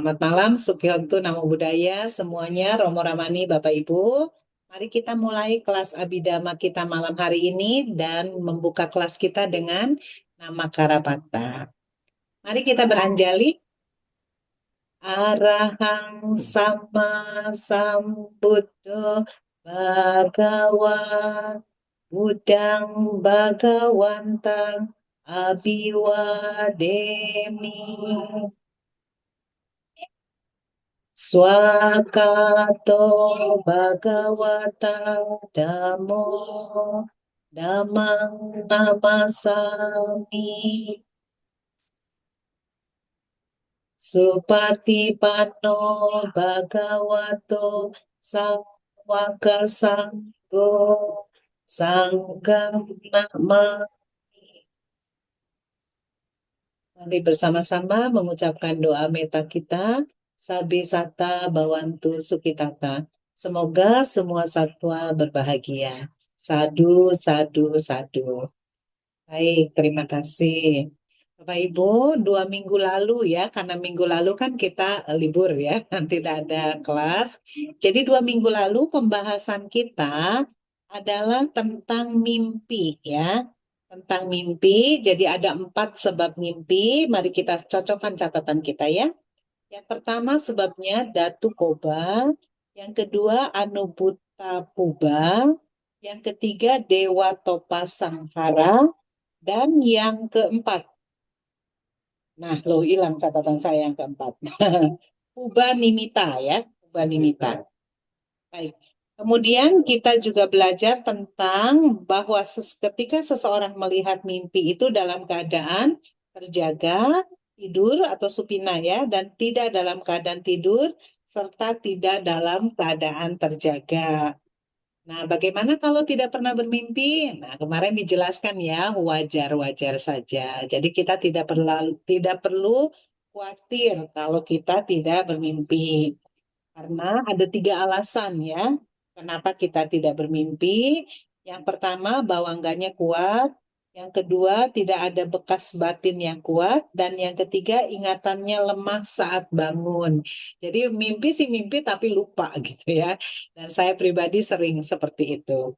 Selamat malam, Sukianto Namo Buddhaya, semuanya, Romo Ramani, Bapak Ibu. Mari kita mulai kelas Abhidhamma kita malam hari ini dan membuka kelas kita dengan nama Karapata. Mari kita beranjali. Arahang Sama Sambuddho Bhagawa Budang Bhagawantang Abiwademi. Swakato Bhagavata Dhammo Dhammang Namasami Supatipanno Bhagavato Sangwaka Sanggo Sangham Namami. Mari bersama-sama mengucapkan doa meta kita. Sabi Sata Bawantu Sukitata. Semoga semua satwa berbahagia. Sadu, sadu, sadu. Baik, terima kasih. Bapak Ibu, 2 minggu lalu ya, karena minggu lalu kan kita libur ya, tidak ada kelas. Jadi 2 minggu lalu pembahasan kita adalah tentang mimpi ya, tentang mimpi. Jadi ada 4 sebab mimpi. Mari kita cocokkan catatan kita ya. Yang pertama sebabnya Datu Koba, yang kedua Anubuta Puba, yang ketiga Dewa Topa Sanghara, dan yang keempat, nah lo hilang catatan saya yang keempat, Puba Nimita ya, Puba Nimita. Baik. Kemudian kita juga belajar tentang bahwa ketika seseorang melihat mimpi itu dalam keadaan terjaga, tidur atau supina ya, dan tidak dalam keadaan tidur, serta tidak dalam keadaan terjaga. Nah, bagaimana kalau tidak pernah bermimpi? Nah, kemarin dijelaskan ya, wajar-wajar saja. Jadi kita tidak perlu khawatir kalau kita tidak bermimpi. Karena ada 3 alasan ya, kenapa kita tidak bermimpi. Yang pertama, bawangganya kuat. Yang kedua, tidak ada bekas batin yang kuat. Dan yang ketiga, ingatannya lemah saat bangun. Jadi mimpi sih mimpi tapi lupa gitu ya. Dan saya pribadi sering seperti itu.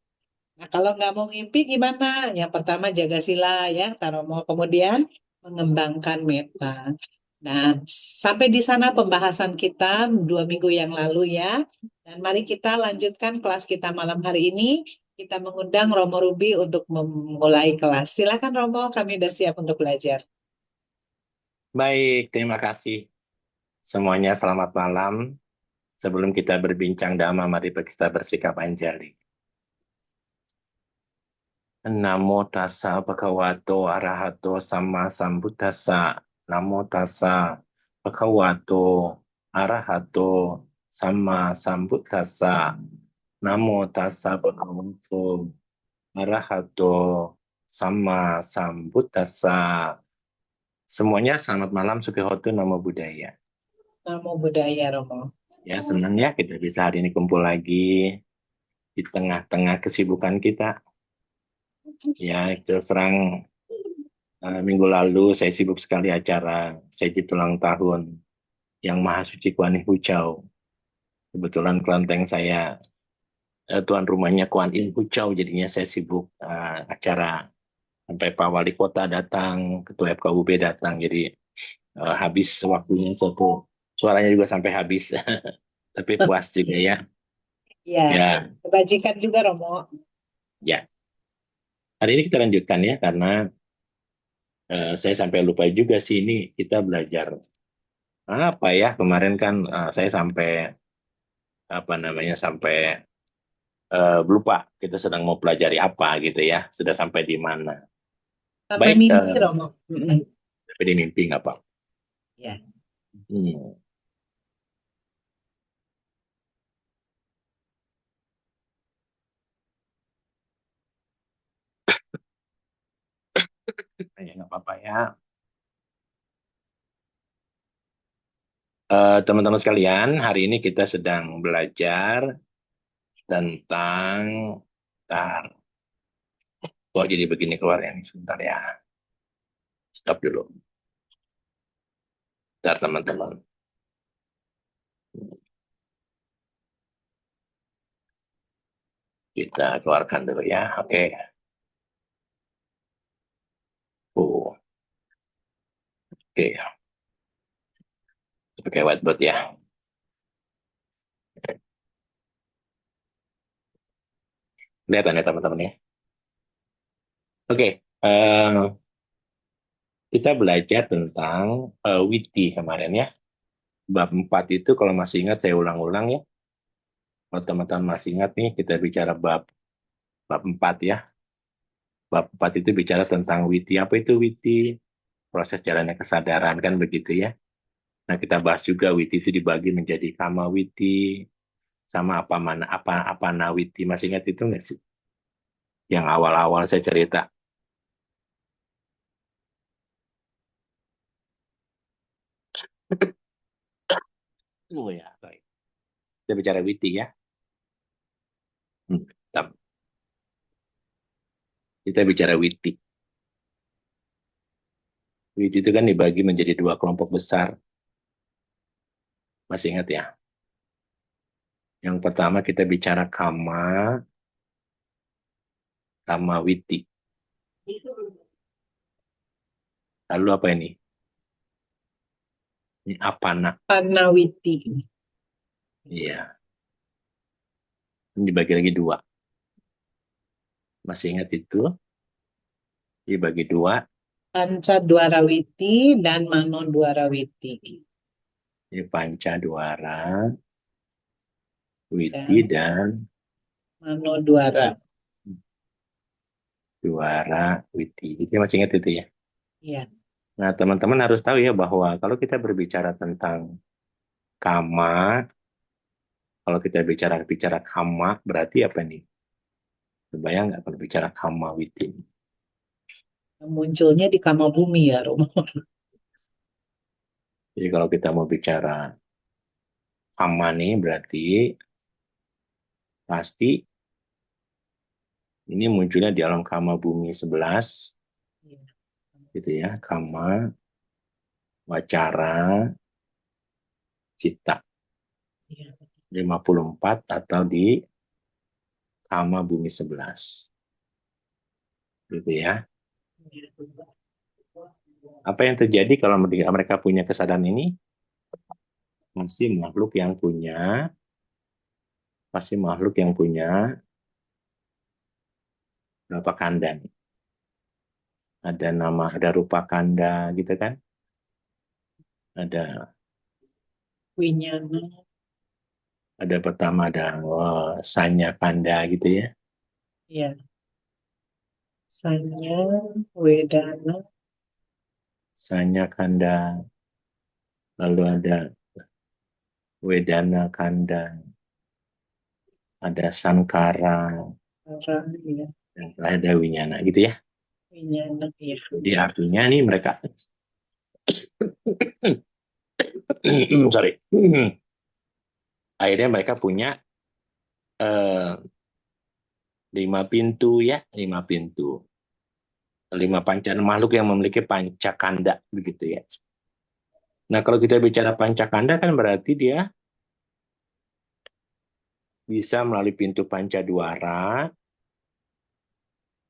Nah, kalau nggak mau ngimpi gimana? Yang pertama jaga sila ya, Taromo. Kemudian mengembangkan meta. Nah, sampai di sana pembahasan kita 2 minggu yang lalu ya. Dan mari kita lanjutkan kelas kita malam hari ini. Kita mengundang Romo Ruby untuk memulai kelas. Silakan Romo, kami sudah siap untuk belajar. Baik, terima kasih semuanya. Selamat malam. Sebelum kita berbincang dhamma, mari kita bersikap anjali. Namo tassa bhagavato arahato sama sambuddhassa. Namo tassa bhagavato arahato sama sambuddhassa. Namo tassa bhagavato arahato sama sambuddhassa. Semuanya selamat malam, Sukihoto Namo Buddhaya. Namo Buddhaya Romo. Ya, senang ya kita bisa hari ini kumpul lagi di tengah-tengah kesibukan kita. Ya, terus terang minggu lalu saya sibuk sekali acara Sejit ulang tahun yang Maha Suci Kuan Yin Huchau. Kebetulan kelenteng saya, tuan rumahnya Kuan Yin Huchau, jadinya saya sibuk acara sampai Pak Wali Kota datang, Ketua FKUB datang, jadi habis waktunya satu, suaranya juga sampai habis, tapi puas juga ya. Ya, Ya, kebajikan juga Romo. ya. Hari ini kita lanjutkan ya, karena saya sampai lupa juga sih ini kita belajar apa ya kemarin kan saya sampai apa namanya sampai lupa kita sedang mau pelajari apa gitu ya, sudah sampai di mana. Sampai Baik, mimpi Romo. tapi di mimpi nggak apa. Ya. Hmm. Ya, nggak apa-apa ya. Teman-teman sekalian, hari ini kita sedang belajar tentang tar. Kok jadi begini keluarnya nih, sebentar ya. Stop dulu. Bentar teman-teman. Kita keluarkan dulu ya. Oke. Oh, oke. Pakai whiteboard ya. Kelihatan ya teman-teman ya. Oke. Kita belajar tentang witi kemarin ya. Bab 4 itu kalau masih ingat saya ulang-ulang ya. Kalau teman-teman masih ingat nih kita bicara bab bab 4 ya. Bab 4 itu bicara tentang witi. Apa itu witi? Proses jalannya kesadaran kan begitu ya. Nah, kita bahas juga witi itu dibagi menjadi kama witi sama apa mana apa nawiti. Masih ingat itu nggak sih? Yang awal-awal saya cerita. Oh ya, baik. Kita bicara witi ya. Hmm, kita bicara witi. Witi itu kan dibagi menjadi dua kelompok besar. Masih ingat ya? Yang pertama kita bicara kama witi. Lalu apa ini? Ini apa nak? Panawiti. Iya, ini dibagi lagi dua. Masih ingat itu? Dibagi dua. Panca Dwarawiti dan Mano Dwarawiti. Ini panca dwara, witi Dan dan Mano Dwara. dwara witi. Itu masih ingat itu ya? Ya, Nah, teman-teman harus tahu ya bahwa kalau kita berbicara tentang kama, kalau kita bicara bicara kama, berarti apa nih? Kebayang nggak kalau bicara kama witi? munculnya di Kamabumi ya, Romo. Jadi kalau kita mau bicara kama nih, berarti pasti ini munculnya di alam kama bumi 11, Ya, gitu ya. Kama, wacara, cita. ya, 54 atau di kama bumi 11. Gitu ya. ya. Apa yang terjadi kalau mereka punya kesadaran ini? Masih makhluk yang punya, masih makhluk yang punya berapa kanda nih? Ada nama, ada rupa kanda gitu kan? Ada Winyana, ada pertama ada sanya kanda gitu ya. ya, Sanya, Wedana, Sanya kanda, lalu ada wedana kanda, ada sankara, Ara, ya, dan terakhir ada winyana gitu ya. Winyana, ya, Jadi artinya nih mereka, sorry, akhirnya mereka punya eh, 5 pintu ya, 5 pintu. 5 panca makhluk yang memiliki pancakanda begitu ya. Nah, kalau kita bicara pancakanda kan berarti dia bisa melalui pintu pancadwara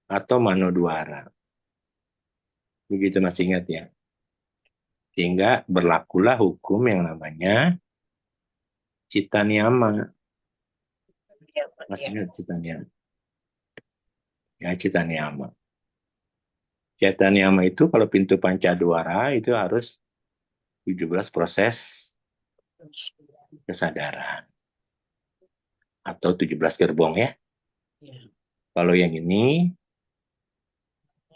atau manodwara. Begitu masih ingat ya. Sehingga berlakulah hukum yang namanya cita niyama. ya, Masih ya, ingat cita niyama? Ya, cita niyama. Cita niyama itu kalau pintu pancadwara itu harus 17 proses kesadaran atau 17 gerbong ya. ya, Kalau yang ini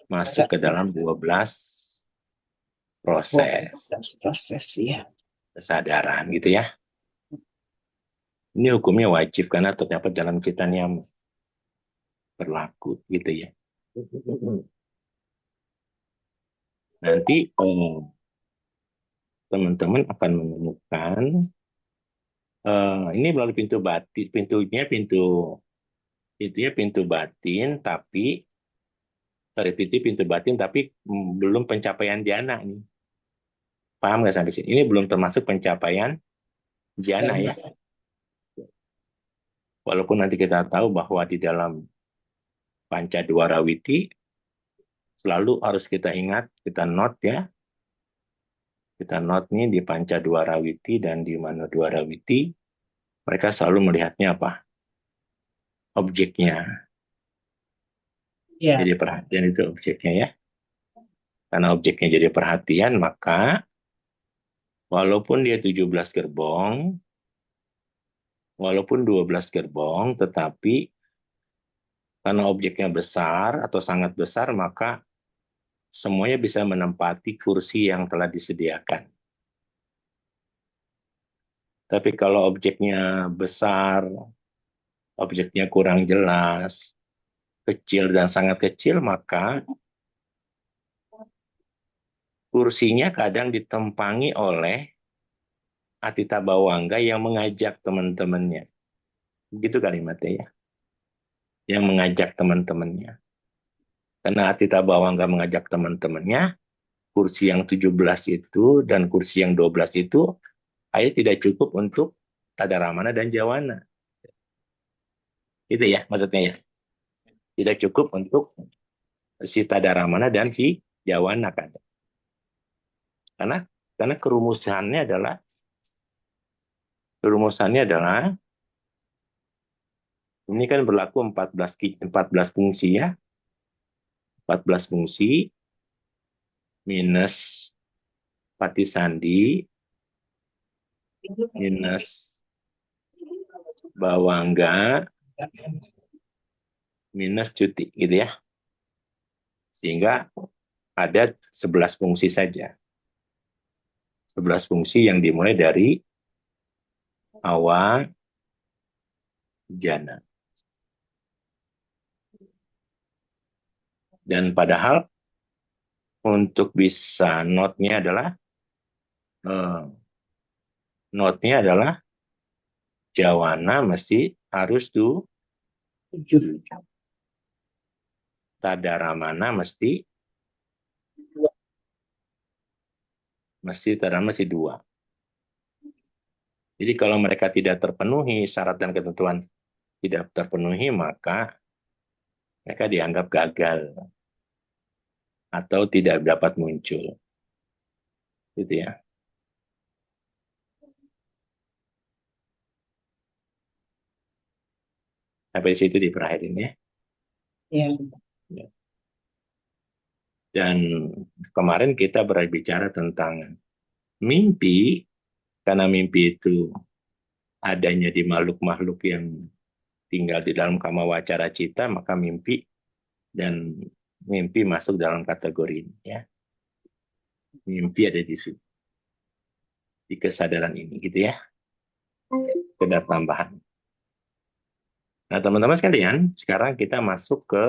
masuk Ara, ke dalam 12 proses proses, ya. kesadaran gitu ya. Ini hukumnya wajib karena terdapat dalam cita yang berlaku gitu ya. Nanti teman-teman akan menemukan ini melalui pintu batin, pintunya pintu batin, tapi sorry, pintu batin tapi belum pencapaian jana nih. Paham nggak sampai sini? Ini belum termasuk pencapaian jana Dan ya. Walaupun nanti kita tahu bahwa di dalam Pancadwarawiti selalu harus kita ingat, kita note ya, kita note nih di Pancadwarawiti dan di Manodwarawiti, mereka selalu melihatnya apa? Objeknya. Ya, Jadi perhatian itu objeknya ya. Karena objeknya jadi perhatian, maka walaupun dia 17 gerbong, walaupun 12 gerbong, tetapi karena objeknya besar atau sangat besar, maka semuanya bisa menempati kursi yang telah disediakan. Tapi kalau objeknya besar, objeknya kurang jelas, kecil dan sangat kecil, maka kursinya kadang ditempangi oleh Atita Bawangga yang mengajak teman-temannya. Begitu kalimatnya ya, yang mengajak teman-temannya. Karena Atita Bawangga mengajak teman-temannya, kursi yang 17 itu dan kursi yang 12 itu akhirnya tidak cukup untuk Tadaramana dan Jawana. Itu ya maksudnya ya. Tidak cukup untuk si Tadaramana dan si Jawana kan. Karena kerumusannya adalah ini kan berlaku 14 fungsi ya. 14 fungsi minus Patisandi minus Bawangga minus Cuti gitu ya. Sehingga ada 11 fungsi saja. 11 fungsi yang dimulai dari awal jana. Dan padahal untuk bisa eh, note-nya adalah Jawana mesti harus 7. Tadaramana mesti 2. Jadi kalau mereka tidak terpenuhi, syarat dan ketentuan tidak terpenuhi, maka mereka dianggap gagal atau tidak dapat muncul. Gitu ya. Sampai situ diperakhirin ya. Ya, Ya. Dan kemarin kita berbicara tentang mimpi, karena mimpi itu adanya di makhluk-makhluk yang tinggal di dalam kama wacara cita, maka mimpi masuk dalam kategori ini ya. Mimpi ada di situ, di kesadaran ini gitu ya. Sekedar tambahan. Nah, teman-teman sekalian, sekarang kita masuk ke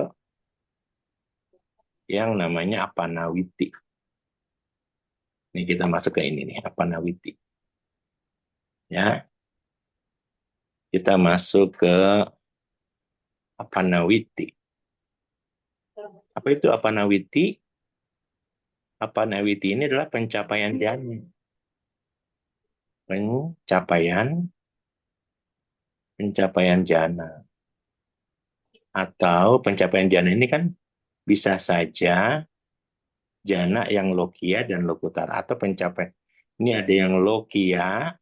yang namanya apanawiti. Ini kita masuk ke ini nih, apanawiti. Ya, kita masuk ke apanawiti. Apa itu apanawiti? Apanawiti ini adalah pencapaian jana. Pencapaian jana. Atau pencapaian jana ini kan bisa saja jana yang lokia dan lokutara. Atau pencapaian. Ini ada yang lokia,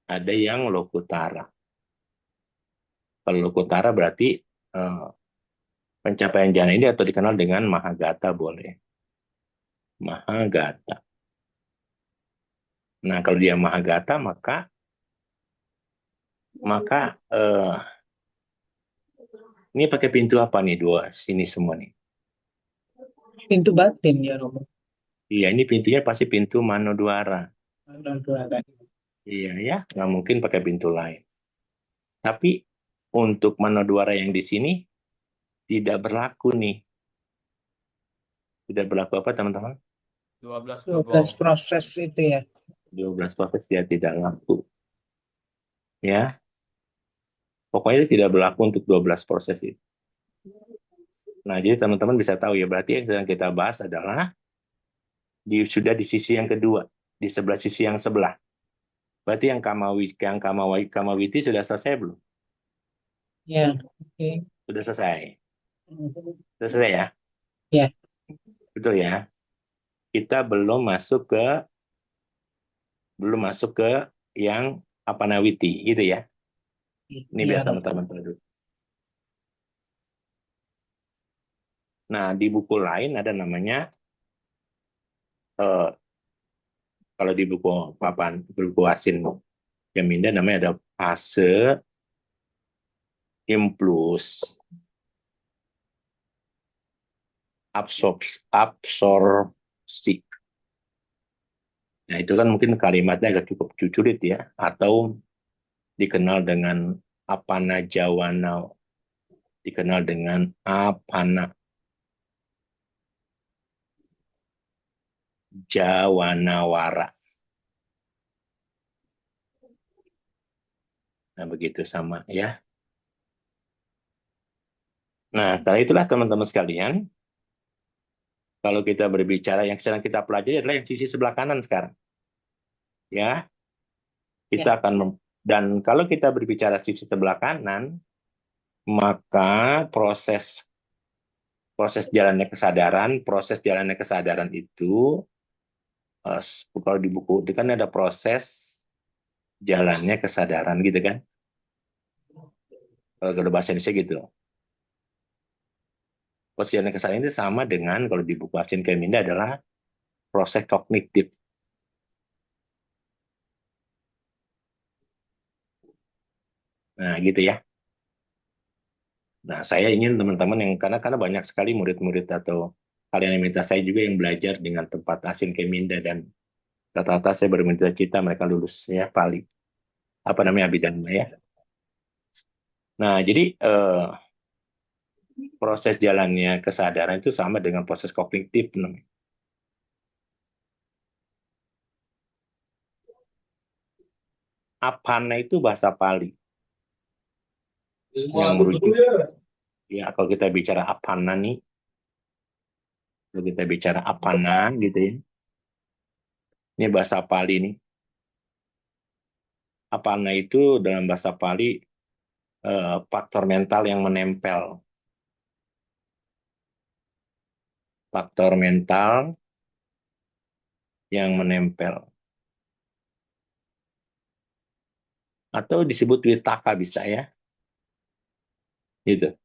ada yang lokutara. Kalau lokutara berarti eh, pencapaian jana ini atau dikenal dengan Mahagata boleh. Mahagata. Nah, kalau dia Mahagata maka ini pakai pintu apa nih dua sini semua nih? pintu batin ya Romo. Iya, ini pintunya pasti pintu Manodwara. Manodwara. Iya ya, nggak mungkin pakai pintu lain. Tapi untuk Manodwara yang di sini tidak berlaku nih. Tidak berlaku apa teman-teman? 12 12 gerbong. proses itu ya. 12 proses dia tidak laku. Ya, pokoknya tidak berlaku untuk 12 proses itu. Nah, jadi teman-teman bisa tahu ya, berarti yang sedang kita bahas adalah sudah di sisi yang kedua, di sebelah sisi yang sebelah. Berarti yang Kamawiti sudah selesai belum? Ya, oke. Sudah selesai. Sudah selesai ya? Ya, Betul ya? Kita belum masuk ke yang Apanawiti gitu ya. Ini biar ya, teman-teman tahu dulu. Nah, di buku lain ada namanya eh, kalau di buku Asin Yaminda namanya ada fase impuls absorpsi. Nah, itu kan mungkin kalimatnya agak cukup sulit ya, atau dikenal dengan apana jawana, dikenal dengan apana jawanawara. Nah, begitu sama ya. Nah, karena itulah teman-teman sekalian, kalau kita berbicara yang sedang kita pelajari adalah yang sisi sebelah kanan sekarang. Ya, ya. dan kalau kita berbicara sisi sebelah kanan, maka proses jalannya kesadaran itu eh, kalau di buku itu kan ada proses jalannya kesadaran gitu kan. Kalau bahasa Indonesia gitu. Proses jalannya kesadaran itu sama dengan kalau di buku Asin Keminda adalah proses kognitif. Nah, gitu ya. Nah, saya ingin teman-teman yang karena banyak sekali murid-murid atau kalian yang minta saya juga yang belajar dengan tempat Asin Keminda dan rata-rata saya bercita mereka lulus ya Pali. Apa namanya Abhidhamma ya. Nah, jadi proses jalannya kesadaran itu sama dengan proses kognitif namanya. Apana itu bahasa Pali yang merujuk ya kalau kita bicara apana nih, kalau kita bicara apana gitu ya. Ini bahasa Pali nih. Apana itu dalam bahasa Pali faktor mental yang menempel. Faktor mental yang menempel. Atau disebut witaka bisa ya. Gitu.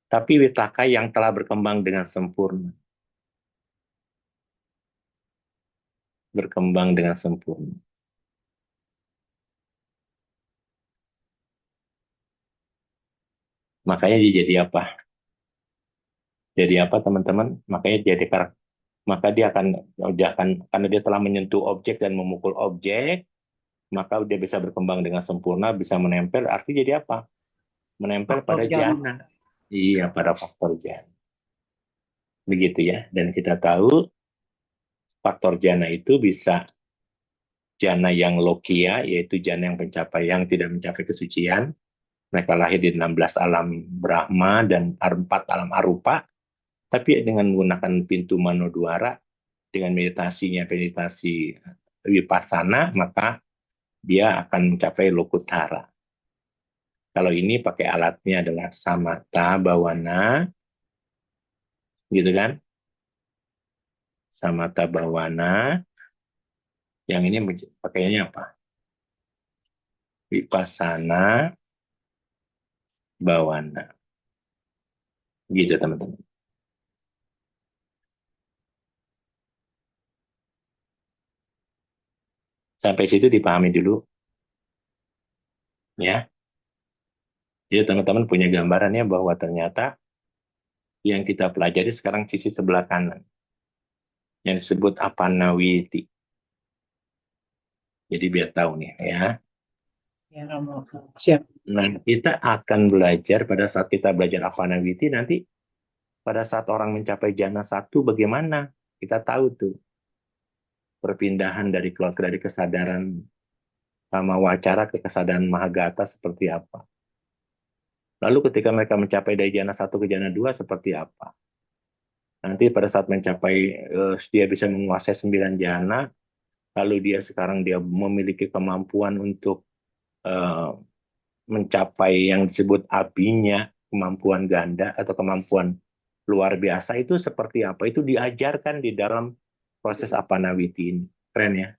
Tapi witaka yang telah berkembang dengan sempurna. Berkembang dengan sempurna. Makanya dia jadi apa? Jadi apa teman-teman? Maka dia akan karena dia telah menyentuh objek dan memukul objek, maka dia bisa berkembang dengan sempurna, bisa menempel. Artinya jadi apa? Menempel Faktor pada jana. jana. Iya, pada faktor jana. Begitu ya. Dan kita tahu faktor jana itu bisa jana yang lokia, yaitu jana yang tidak mencapai kesucian. Mereka lahir di 16 alam Brahma dan 4 alam Arupa. Tapi dengan menggunakan pintu Manodwara, dengan meditasi Vipassana, maka dia akan mencapai Lokutara. Kalau ini pakai alatnya adalah Samatha Bhawana, gitu kan? Samatha Bhawana. Yang ini pakainya apa? Vipassana Bhawana. Gitu teman-teman. Sampai situ dipahami dulu ya. Jadi teman-teman punya gambarannya bahwa ternyata yang kita pelajari sekarang sisi sebelah kanan yang disebut Apanawiti. Jadi biar tahu nih ya. Ya, Romo. Siap. Nah, kita akan belajar pada saat kita belajar Apanawiti nanti pada saat orang mencapai jana satu bagaimana? Kita tahu tuh perpindahan dari kesadaran sama wacara ke kesadaran Mahagata seperti apa. Lalu ketika mereka mencapai dari jana satu ke jana 2 seperti apa. Nanti pada saat mencapai dia bisa menguasai 9 jana, lalu dia memiliki kemampuan untuk eh, mencapai yang disebut abinya, kemampuan ganda atau kemampuan luar biasa itu seperti apa? Itu diajarkan di dalam proses apanawiti ini. Keren ya.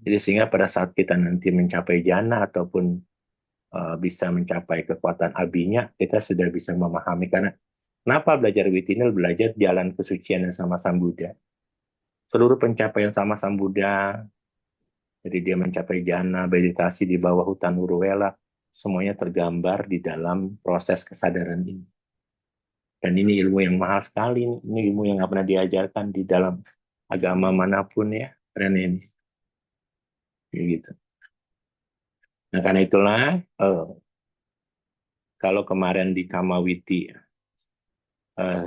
Jadi sehingga pada saat kita nanti mencapai jana ataupun bisa mencapai kekuatan abinya, kita sudah bisa memahami. Karena kenapa belajar witinil? Belajar jalan kesucian yang sama Sang Buddha. Seluruh pencapaian sama Sang Buddha, jadi dia mencapai jana, meditasi di bawah hutan Uruwela, semuanya tergambar di dalam proses kesadaran ini. Dan ini ilmu yang mahal sekali, ini ilmu yang nggak pernah diajarkan di dalam agama manapun ya, keren ini. Gitu. Nah karena itulah, eh, kalau kemarin di Kamawiti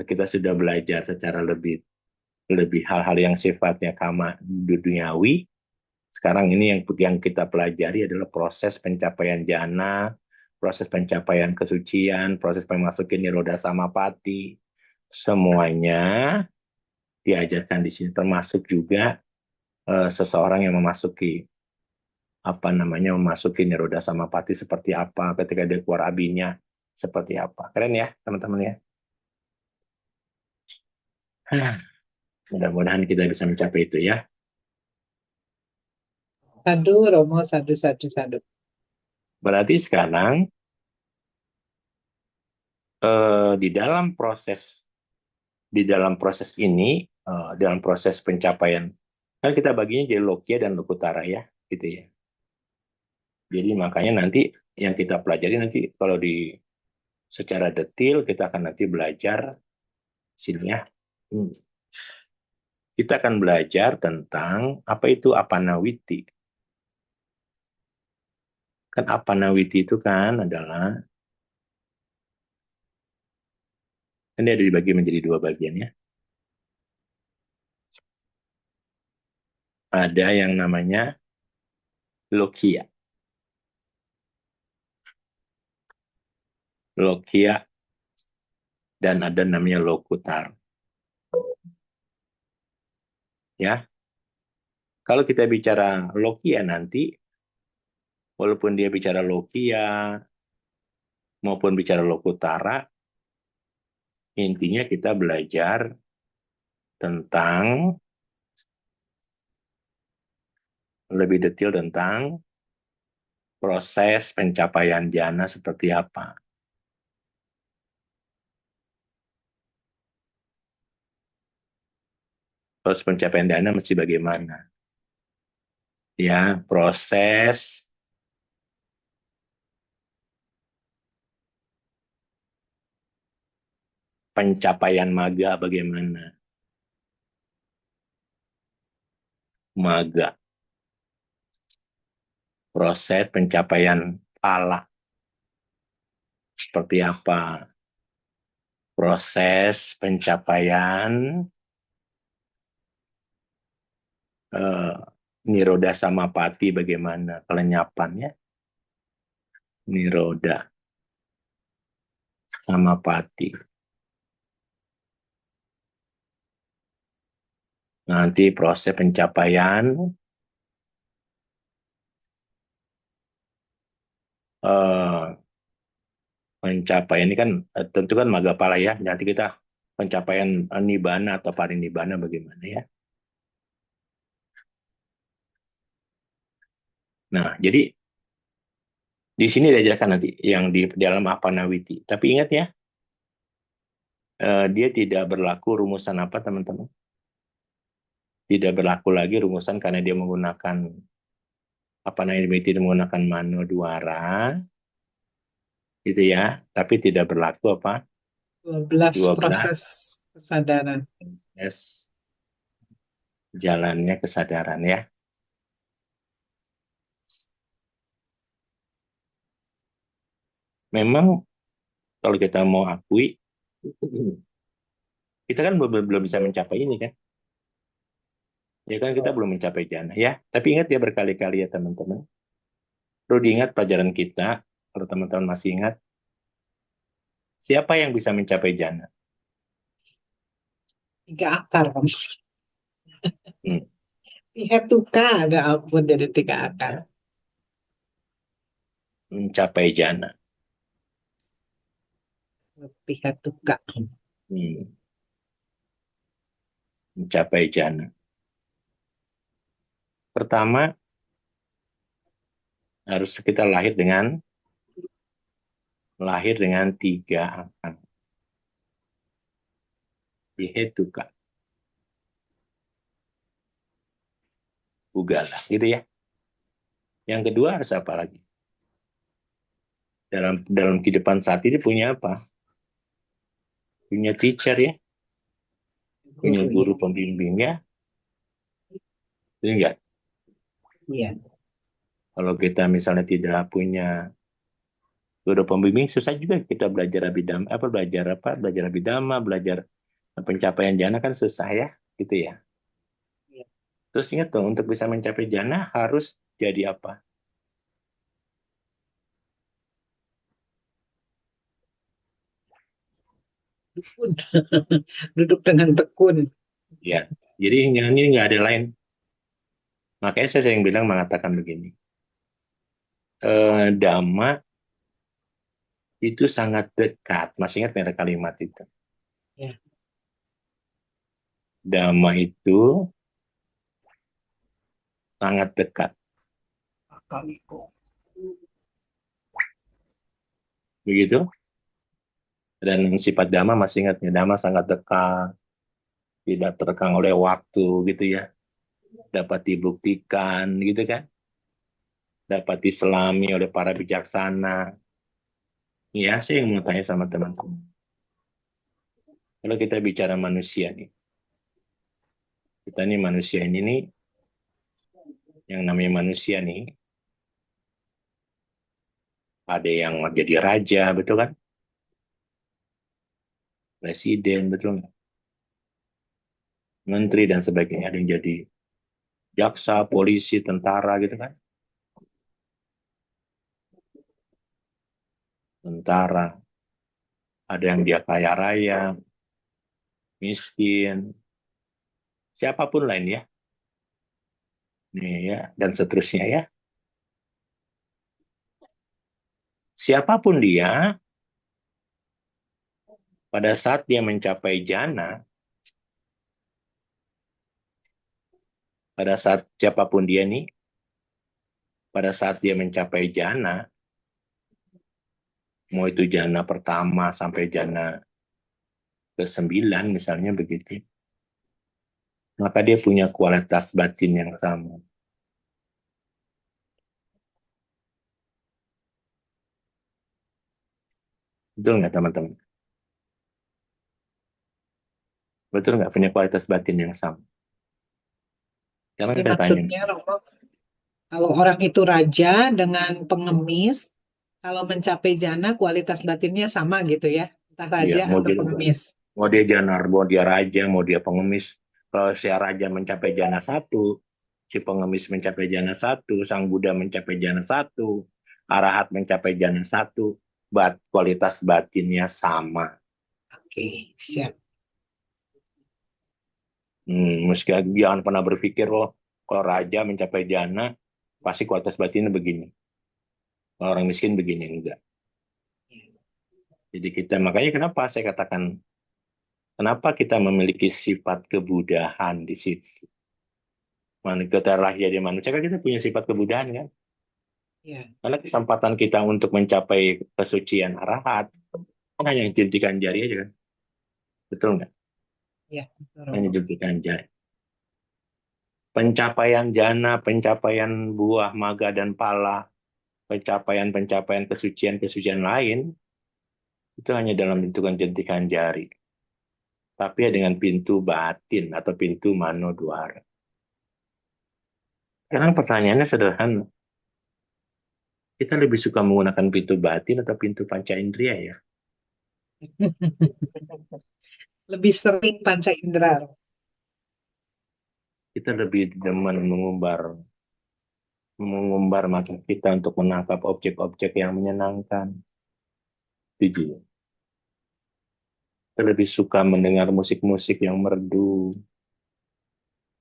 kita sudah belajar secara lebih lebih hal-hal yang sifatnya kama duniawi. Sekarang ini yang kita pelajari adalah proses pencapaian jana, proses pencapaian kesucian, proses memasuki niroda samapati. Semuanya diajarkan di sini, termasuk juga seseorang yang memasuki apa namanya memasuki niroda samapati seperti apa ketika dia keluar abinya seperti apa. Keren ya teman-teman ya. Mudah-mudahan kita bisa mencapai itu ya. Sadu, Romo, sadu, sadu, sadu. Berarti sekarang di dalam proses ini, dalam proses pencapaian, kan kita baginya jadi lokia dan lokutara ya, gitu ya. Jadi makanya nanti yang kita pelajari nanti kalau di secara detail kita akan nanti belajar sini ya. Hmm. Kita akan belajar tentang apa itu apanawiti. Kan apanawiti itu kan adalah, ini ada dibagi menjadi dua bagian ya. Ada yang namanya lokia. Lokia dan ada namanya lokutar. Ya, kalau kita bicara lokia nanti, walaupun dia bicara lokia maupun bicara lokutara, intinya kita belajar tentang lebih detail tentang proses pencapaian jana seperti apa. Proses pencapaian jana mesti bagaimana. Ya, proses pencapaian maga bagaimana. Maga, proses pencapaian pala seperti apa. Proses pencapaian eh, niroda samapati bagaimana kelenyapannya. Niroda samapati. Nanti proses pencapaian eh, pencapaian ini kan tentu kan magapala ya. Nanti kita pencapaian nibbana atau parinibbana bagaimana ya. Nah, jadi di sini diajarkan nanti yang di dalam apanawiti. Tapi ingat ya, dia tidak berlaku rumusan apa teman-teman? Tidak berlaku lagi rumusan karena dia menggunakan apa namanya menggunakan mano dwara gitu ya, tapi tidak berlaku apa 12 12 proses kesadaran. proses jalannya kesadaran ya. Memang kalau kita mau akui, kita kan belum bisa mencapai ini kan. Ya kan kita belum mencapai jana ya. Tapi ingat ya berkali-kali ya teman-teman. Perlu diingat pelajaran kita, kalau teman-teman masih ingat, siapa yang bisa mencapai jana? 3 akar, Romo. Hmm. Pihak tuka ada ampun jadi tiga akar. Ya, mencapai jana. Pihak tuka. Hmm, mencapai jana. Pertama, harus kita lahir dengan tiga angka. Dihetuka, Bugala, gitu ya. Yang kedua harus apa lagi? Dalam dalam kehidupan saat ini punya apa? Punya teacher ya, punya Guru ya. guru pembimbingnya, itu enggak. Iya. Kalau kita misalnya tidak punya guru pembimbing, susah juga kita belajar abidama, belajar abidama, belajar pencapaian jana kan susah ya, gitu ya. Iya. Terus ingat dong, untuk bisa mencapai jana harus jadi apa? Dukun. Duduk dengan tekun. Ya, jadi ini nggak ada lain. Makanya saya sering bilang mengatakan begini, Dhamma itu sangat dekat. Masih ingat nggak kalimat itu? Ya. Dhamma itu sangat dekat. Akaliku. Begitu? Dan sifat Dhamma masih ingatnya, Dhamma sangat dekat, tidak terkekang oleh waktu gitu ya. Dapat dibuktikan gitu kan. Dapat diselami oleh para bijaksana. Ya, saya yang mau tanya sama teman-teman. Kalau kita bicara manusia nih, kita nih manusia ini nih, yang namanya manusia nih, ada yang jadi raja, betul kan? Presiden, betul nggak? Menteri dan sebagainya, ada yang jadi jaksa, polisi, tentara gitu kan? Tentara, ada yang dia kaya raya, miskin, siapapun lain ya, nih ya, dan seterusnya ya. Siapapun dia, pada saat dia mencapai jana, pada saat siapapun dia nih, pada saat dia mencapai jana, mau itu jana pertama sampai jana ke-9 misalnya begitu, maka dia punya kualitas batin yang sama. Betul nggak teman-teman? Betul nggak punya kualitas batin yang sama? Sekarang Jadi saya tanya, maksudnya Romo, kalau orang itu raja dengan pengemis, kalau mencapai jana kualitas batinnya sama gitu ya, entah ya raja mau atau dia pengemis. mau dia janar, mau dia raja, mau dia pengemis. Kalau si raja mencapai jana satu, si pengemis mencapai jana satu, sang Buddha mencapai jana satu, arahat mencapai jana satu, kualitas batinnya sama. Oke, siap. Meski jangan pernah berpikir, oh kalau raja mencapai jana, pasti kualitas batinnya begini. Kalau orang miskin begini, enggak. Jadi kita, makanya kenapa saya katakan, kenapa kita memiliki sifat kebudahan di situ. Kita lahir di manusia kan kita punya sifat kebudahan kan. Ya, Karena kesempatan kita untuk mencapai kesucian arahat kan hanya jentikan jari aja kan. Betul nggak? ya, betul, Hanya Romo. jentikan jari. Pencapaian jana, pencapaian buah maga dan pala, pencapaian-pencapaian kesucian-kesucian lain, itu hanya dalam bentukan jentikan jari. Tapi ya dengan pintu batin atau pintu mano dwara. Sekarang pertanyaannya sederhana. Kita lebih suka menggunakan pintu batin atau pintu panca indera ya? Lebih sering panca indera. Kita lebih demen mengumbar mata kita untuk menangkap objek-objek yang menyenangkan. Setuju. Kita lebih suka mendengar musik-musik yang merdu,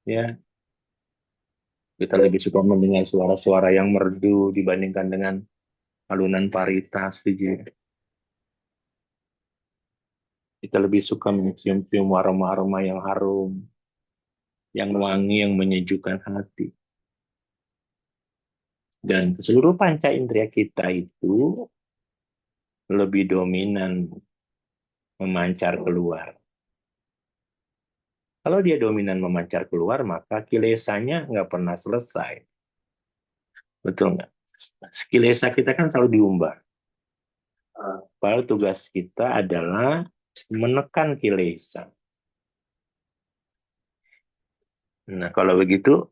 ya. Kita lebih suka mendengar suara-suara yang merdu dibandingkan dengan alunan parita, setuju. Kita lebih suka mencium-cium aroma-aroma yang harum, yang wangi, yang menyejukkan hati. Dan seluruh panca indera kita itu lebih dominan memancar keluar. Kalau dia dominan memancar keluar, maka kilesanya nggak pernah selesai. Betul nggak? Kilesa kita kan selalu diumbar. Padahal tugas kita adalah menekan kilesa. Nah, kalau begitu,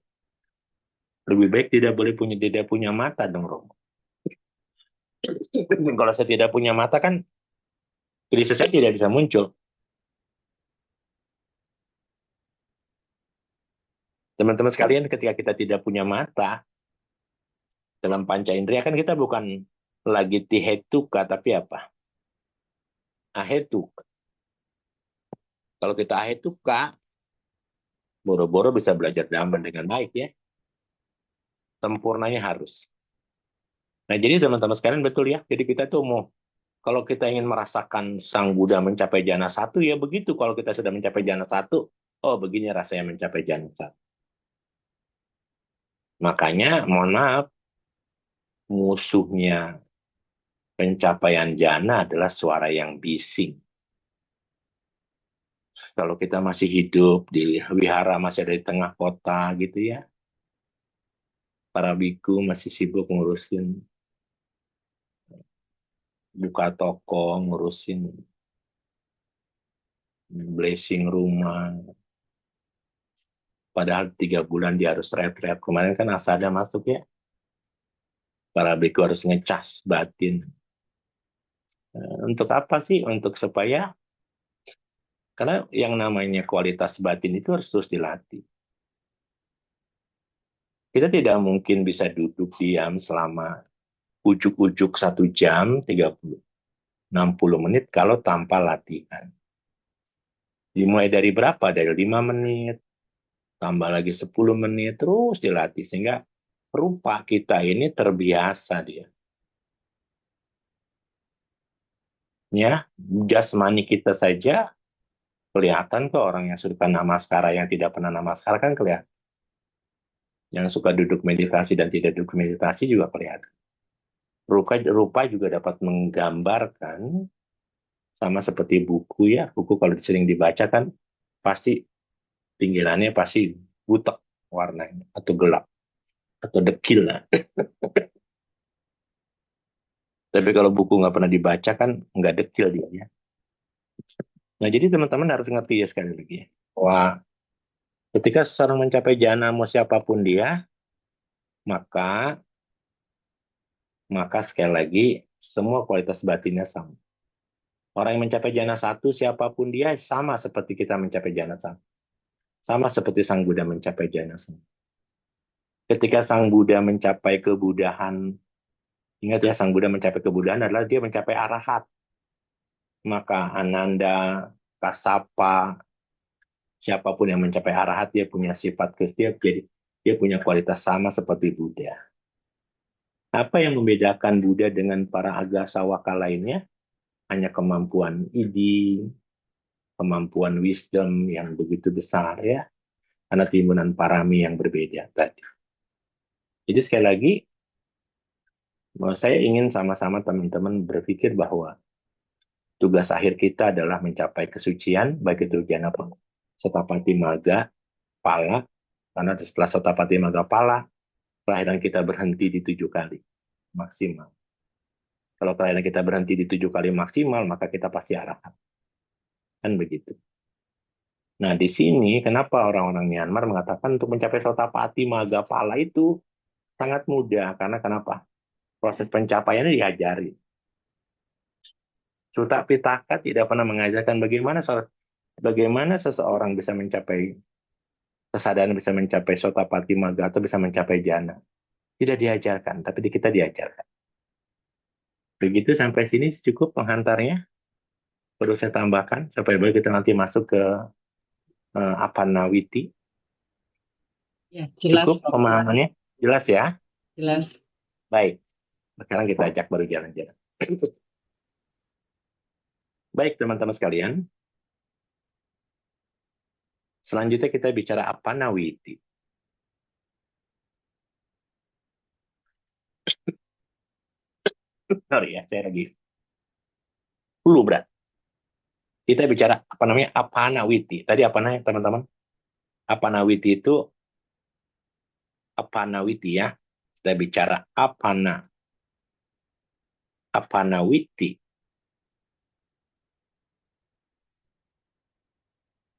lebih baik tidak punya mata dong, Romo. Kalau saya tidak punya mata kan, kilesa saya tidak bisa muncul. Teman-teman sekalian, ketika kita tidak punya mata, dalam panca indera kan kita bukan lagi tihetuka, tapi apa? Ahetuka. Kalau kita ahetuka, boro-boro bisa belajar dhamma dengan baik ya. Sempurnanya harus. Nah, jadi teman-teman sekalian betul ya. Jadi kita tuh mau, kalau kita ingin merasakan Sang Buddha mencapai jana satu, ya begitu. Kalau kita sudah mencapai jana satu, oh begini rasanya mencapai jana satu. Makanya, mohon maaf, musuhnya pencapaian jana adalah suara yang bising. Kalau kita masih hidup di wihara, masih ada di tengah kota gitu ya, para biku masih sibuk ngurusin buka toko, ngurusin blessing rumah. Padahal 3 bulan dia harus retret. Kemarin kan Asada masuk ya. Para biku harus ngecas batin. Untuk apa sih? Untuk supaya, karena yang namanya kualitas batin itu harus terus dilatih. Kita tidak mungkin bisa duduk diam selama ujuk-ujuk 1 jam, 60 menit kalau tanpa latihan. Dimulai dari berapa? Dari 5 menit, tambah lagi 10 menit, terus dilatih. Sehingga rupa kita ini terbiasa dia. Ya, jasmani kita saja kelihatan kok orang yang suka namaskara, yang tidak pernah namaskara kan kelihatan. Yang suka duduk meditasi dan tidak duduk meditasi juga kelihatan. Rupa juga dapat menggambarkan, sama seperti buku ya. Buku kalau sering dibaca kan pasti pinggirannya pasti butek warnanya atau gelap atau dekil lah. Tapi kalau buku nggak pernah dibaca kan nggak dekil dia ya. Nah jadi teman-teman harus ngerti ya sekali lagi. Wah, ketika seseorang mencapai jana mau siapapun dia, maka maka sekali lagi semua kualitas batinnya sama. Orang yang mencapai jana satu siapapun dia sama seperti kita mencapai jana satu. Sama seperti Sang Buddha mencapai jana satu. Ketika Sang Buddha mencapai kebudahan, ingat ya, Sang Buddha mencapai kebudahan adalah dia mencapai arahat. Maka Ananda, Kasapa, siapapun yang mencapai arahat, dia punya sifat Kristia, jadi dia punya kualitas sama seperti Buddha. Apa yang membedakan Buddha dengan para agasawaka lainnya? Hanya kemampuan idi, kemampuan wisdom yang begitu besar ya, karena timbunan parami yang berbeda tadi. Jadi sekali lagi, saya ingin sama-sama teman-teman berpikir bahwa tugas akhir kita adalah mencapai kesucian, baik itu jana Sotapati Maga, Pala, karena setelah Sotapati Maga Pala, kelahiran kita berhenti di 7 kali maksimal. Kalau kelahiran kita berhenti di 7 kali maksimal, maka kita pasti arahat. Kan begitu. Nah, di sini kenapa orang-orang Myanmar mengatakan untuk mencapai Sotapati Maga Pala itu sangat mudah. Karena kenapa? Proses pencapaiannya diajari. Sutta Pitaka tidak pernah mengajarkan bagaimana seseorang bisa mencapai kesadaran, bisa mencapai Sotapati Maga atau bisa mencapai jana. Tidak diajarkan, tapi di kita diajarkan. Begitu sampai sini cukup penghantarnya. Perlu saya tambahkan supaya baru kita nanti masuk ke Apanawiti. Ya, jelas Cukup Pak. pemahamannya? Jelas ya? Jelas. Baik. Sekarang kita ajak baru jalan-jalan. Baik, teman-teman sekalian. Selanjutnya kita bicara apa nawiti. Sorry ya, saya lagi flu berat. Kita bicara apa namanya? Apa nawiti. Tadi apa namanya, teman-teman? Apa nawiti itu apa nawiti ya. Kita bicara apa nawiti.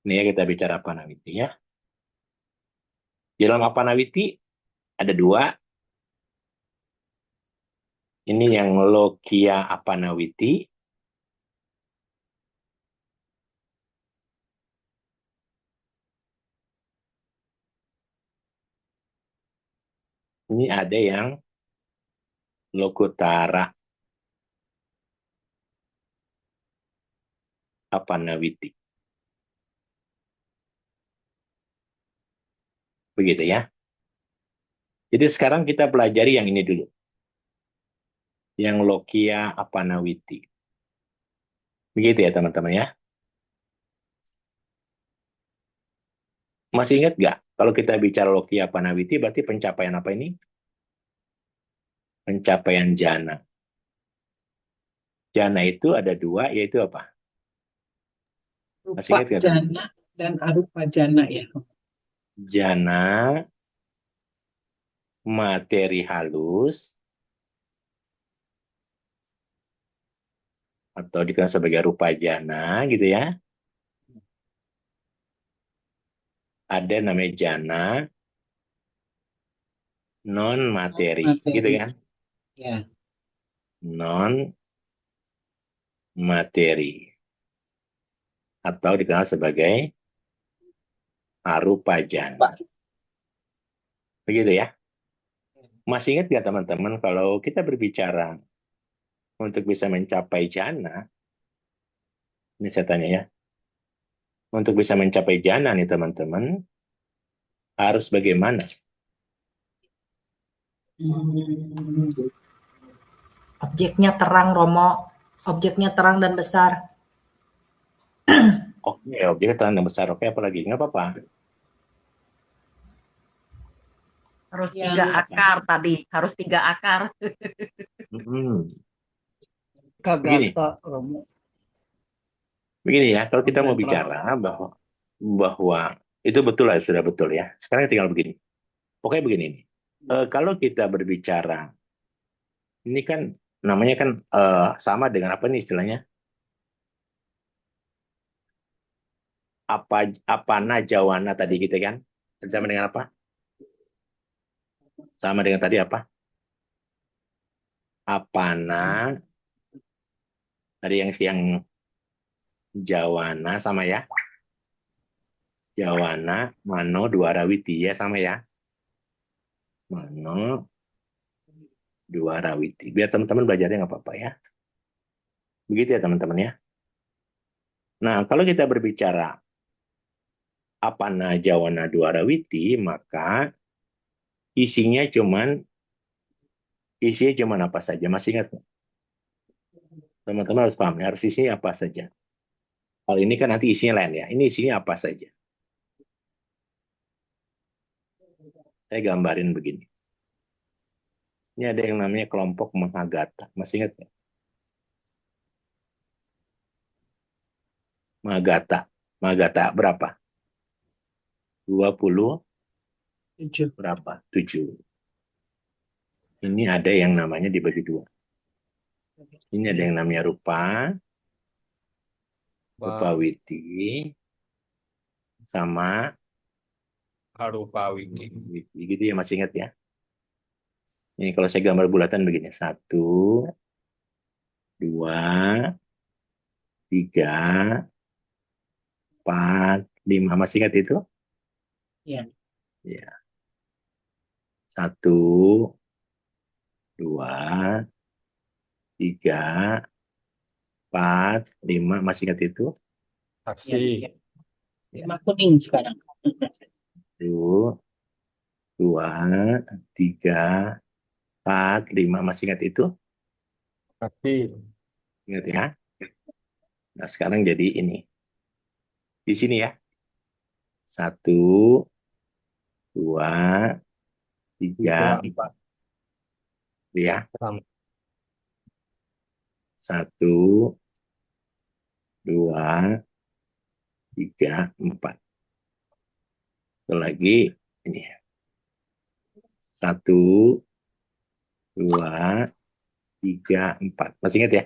Ini ya kita bicara apa nawiti ya. Di dalam apa nawiti ada dua. Ini yang lokia apa nawiti. Ini ada yang lokutara apa nawiti. Begitu ya. Jadi sekarang kita pelajari yang ini dulu. Yang lokia apa nawiti. Begitu ya teman-teman ya. Masih ingat nggak? Kalau kita bicara lokia apa nawiti berarti pencapaian apa ini? Pencapaian jana. Jana itu ada dua, yaitu apa? Masih Rupa ingat nggak teman? jana dan arupa jana ya. Jana, materi halus, atau dikenal sebagai rupa jana gitu ya. Ada namanya jana, non materi gitu Materi. kan. Ya. Non materi atau dikenal sebagai arupa jana. Pak. Begitu ya. Masih ingat nggak teman-teman kalau kita berbicara untuk bisa mencapai jana, ini saya tanya ya, untuk bisa mencapai jana nih teman-teman, harus bagaimana? Hmm. Objeknya terang, Romo. Objeknya terang dan besar. Oke, objeknya terang dan besar. Oke, apa lagi? Nggak apa-apa. Harus tiga Yang akar tadi. Harus tiga akar. Hmm. Begini, Kagata Romo begini ya. Kalau kita mau konsentrasi. bicara bahwa itu betul lah, sudah betul ya. Sekarang tinggal begini. Pokoknya begini nih. Kalau kita berbicara, ini kan namanya kan sama dengan apa nih istilahnya? Apa najawana tadi gitu kan? Sama dengan apa? Sama dengan tadi apa? Apana tadi yang jawana sama ya. Jawana, mano, dwarawiti ya sama ya. Mano, dwarawiti. Biar teman-teman belajarnya nggak apa-apa ya. Begitu ya teman-teman ya. Nah, kalau kita berbicara apana jawana dwarawiti, maka isinya cuman apa saja. Masih ingat nggak? Teman-teman harus paham, harus isinya apa saja. Kalau ini kan nanti isinya lain ya. Ini isinya apa saja. Saya gambarin begini. Ini ada yang namanya kelompok Mahagata. Masih ingat nggak? Mahagata. Mahagata berapa? 20 tujuh. berapa? 7. Ini ada yang namanya dibagi dua. Ini ada yang namanya rupa, rupa Wow. witi, sama Arupa Wiki. witi. Gitu ya, masih ingat ya? Ini kalau saya gambar bulatan begini. 1, 2, 3, 4, 5. Masih ingat itu? Ya. Ya. 1, 2, 3, 4, 5. Masih ingat itu? Ya. Aksi. Ya. Lima kuning sekarang. Tuh, 2, 3, 4, 5. Masih ingat itu? Tapi Ingat ya? Nah, sekarang jadi ini. Di sini ya. 1, 2, 3, 3, 4. Ya. 6. 1, 2, 3, 4. Satu lagi ini. 1, 2, 3, 4. Masih ingat ya?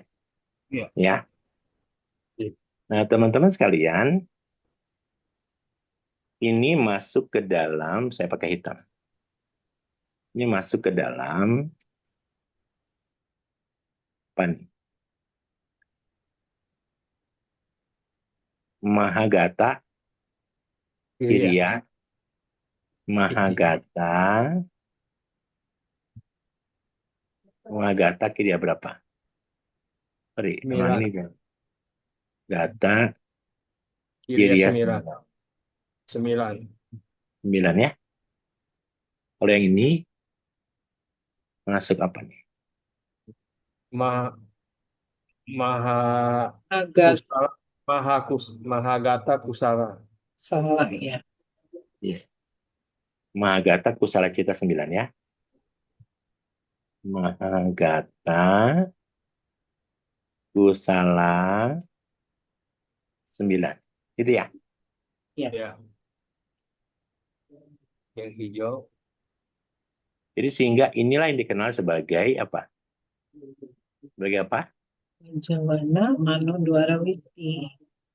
Iya. Ya. Nah, teman-teman sekalian, ini masuk ke dalam, saya pakai hitam. Ini masuk ke dalam apa nih? Mahagata, Iya. Kiriya, Iti. Mahagata, Mahagata Kiriya berapa? Sorry, emang 9. ini kan. Gata Kiriya Kiriya 9. 9. 9. 9 ya. Kalau yang ini masuk apa nih? Ma, maha Agak kusala. Mahagata kusala. salah ya. Yes. Mahagata Kusala Cita 9 ya. Mahagata Kusala 9. Itu ya. Ya. Ya. Yang hijau. Jadi sehingga inilah yang dikenal sebagai apa? Sebagai apa? Jawana Mano Dwarawiti.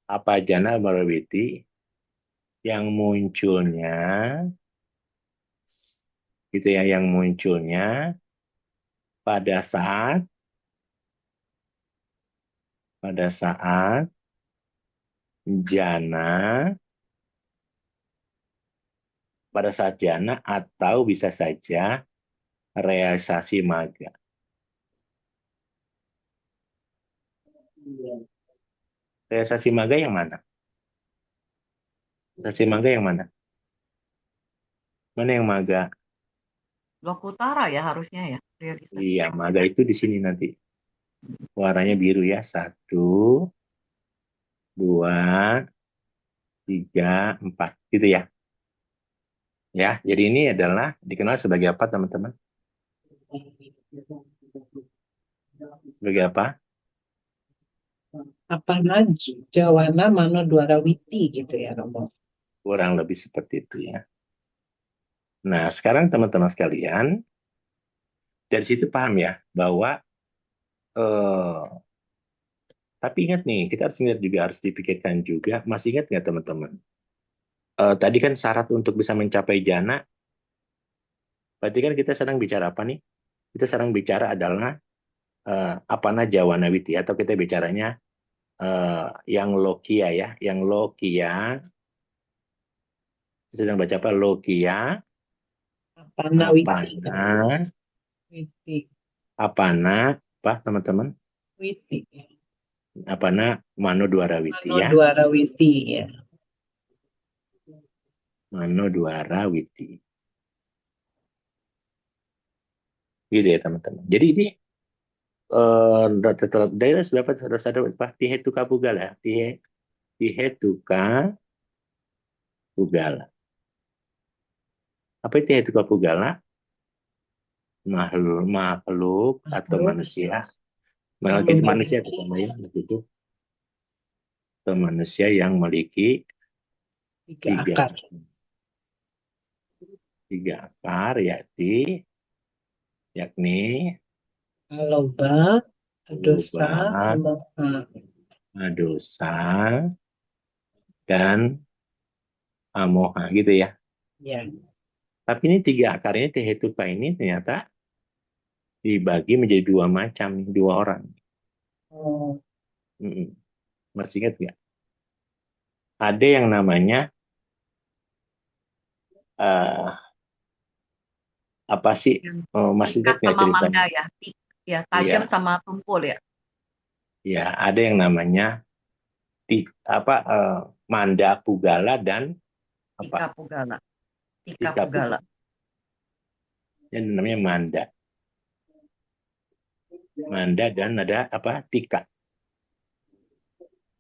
Apa Jana Marawiti yang munculnya gitu ya, yang munculnya pada saat jana pada saat jana atau bisa saja realisasi maga. Realisasi maga yang mana? Realisasi maga yang mana? Mana yang maga? Lokutara ya harusnya ya. Realisasi. Iya, maga itu di sini nanti. Warnanya biru ya. 1, 2, 3, 4. Gitu ya. Ya, jadi ini adalah dikenal sebagai apa, teman-teman? Sebagai apa? Apana Jawana Mano Dwarawiti gitu ya Romo. Kurang lebih seperti itu ya. Nah, sekarang teman-teman sekalian, dari situ paham ya bahwa eh, tapi ingat nih, kita harus ingat juga, harus dipikirkan juga. Masih ingat nggak teman-teman? Tadi kan syarat untuk bisa mencapai jana, berarti kan kita sedang bicara apa nih? Kita sedang bicara adalah apana jawana witi, atau kita bicaranya yang lokia ya, yang lokia. Kita sedang baca apa? Lokia, Apana Witi. apana, Witi. apana, apa teman-teman? Witi. Apana mano dwarawiti Mano ya, Dwarawiti ya. mano dwarawiti. Gitu ya teman-teman. Jadi ini daerah sudah ada apa? Tihetuka Pugala, Tihetuka Pugala. Apa itu Tihetuka Pugala? Makhluk atau Makhluk manusia. yang Manusia terutama ya begitu. Atau manusia yang memiliki tiga tiga akar. tiga akar, yakni Aloba, dosa, luba, amoha. dosa, dan amoha gitu ya. Ya. Tapi ini tiga akar ini Tihetuka ini ternyata dibagi menjadi dua macam, dua orang. Oh, Masih ingat nggak? Ada yang namanya eh, apa sih? Yang Masih tika ingat nggak sama ceritanya? manda ya. Ya, tajam Iya, sama tumpul ya. ya ada yang namanya apa Manda Pugala dan Tika apa Pugala. Tika Tika Pugala. Pugala. yang namanya manda. Manda dan ada apa? Tika.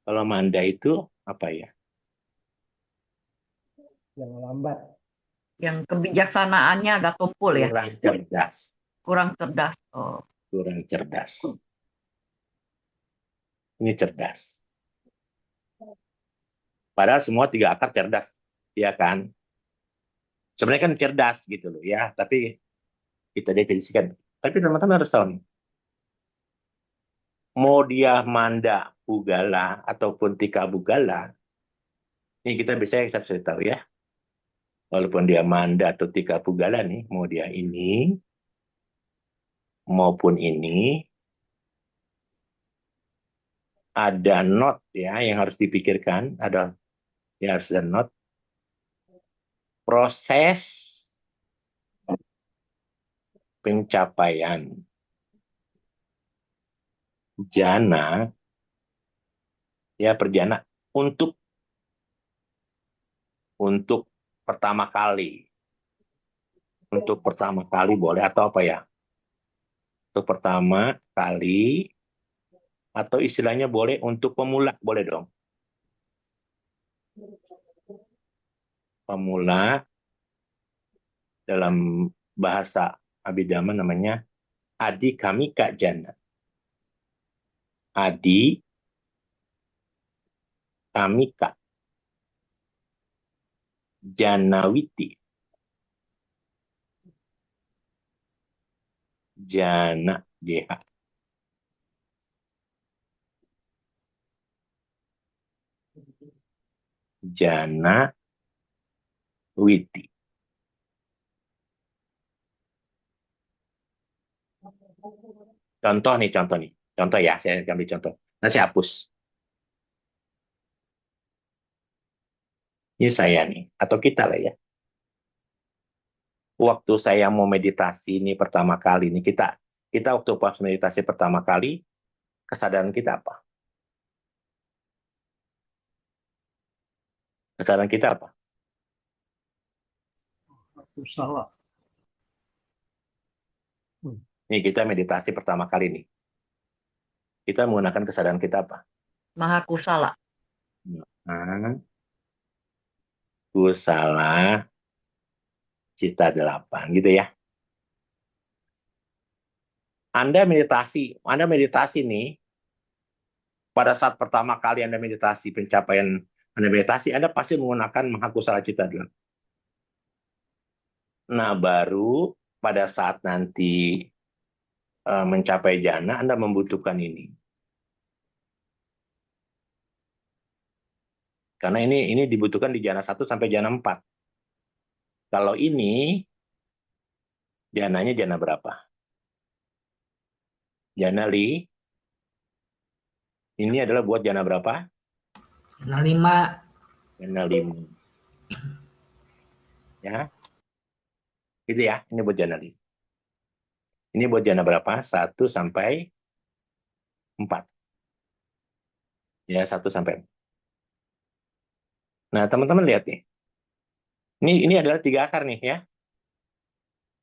Kalau manda itu apa ya? Yang lambat. Yang kebijaksanaannya agak tumpul ya, Kurang cerdas. kurang cerdas. Oh, Kurang cerdas. Ini cerdas. Padahal semua 3 akar cerdas, ya kan? Sebenarnya kan cerdas gitu loh ya, tapi kita definisikan. Tapi teman-teman harus tahu nih, mau dia manda bugala ataupun tika bugala, ini kita bisa tahu ya. Walaupun dia manda atau tika bugala nih, mau dia ini maupun ini, ada not ya yang harus dipikirkan, ada yang harus ada not. Proses pencapaian jana ya perjana untuk pertama kali. Untuk pertama kali boleh atau apa ya? Untuk pertama kali atau istilahnya boleh untuk pemula, boleh dong. Pemula dalam bahasa Abhidhamma namanya Adi Kamika Jana. Adi Kamika Janawiti. Jana JH. Jana Witi. Contoh nih. Contoh ya, saya ambil contoh. Nah, saya hapus. Ini saya nih, atau kita lah ya. Waktu saya mau meditasi ini pertama kali nih, kita waktu pas meditasi pertama kali, kesadaran kita apa? Kesadaran kita apa? Aku salah. Nih kita meditasi pertama kali nih. Kita menggunakan kesadaran kita apa? Maha Kusala. Nah, kusala cita 8 gitu ya. Anda meditasi nih, pada saat pertama kali Anda meditasi, pencapaian Anda meditasi, Anda pasti menggunakan Mahakusala Cita 8. Nah, baru pada saat nanti mencapai jana, Anda membutuhkan ini. Karena ini dibutuhkan di jana 1 sampai jana 4. Kalau ini, jananya jana berapa? Jana li. Ini adalah buat jana berapa? Jana 5. Jana 5. Ya. Gitu ya, ini buat jana li. Ini buat jana berapa? 1 sampai 4. Ya, 1 sampai 4. Nah, teman-teman lihat nih. Ini adalah 3 akar nih ya.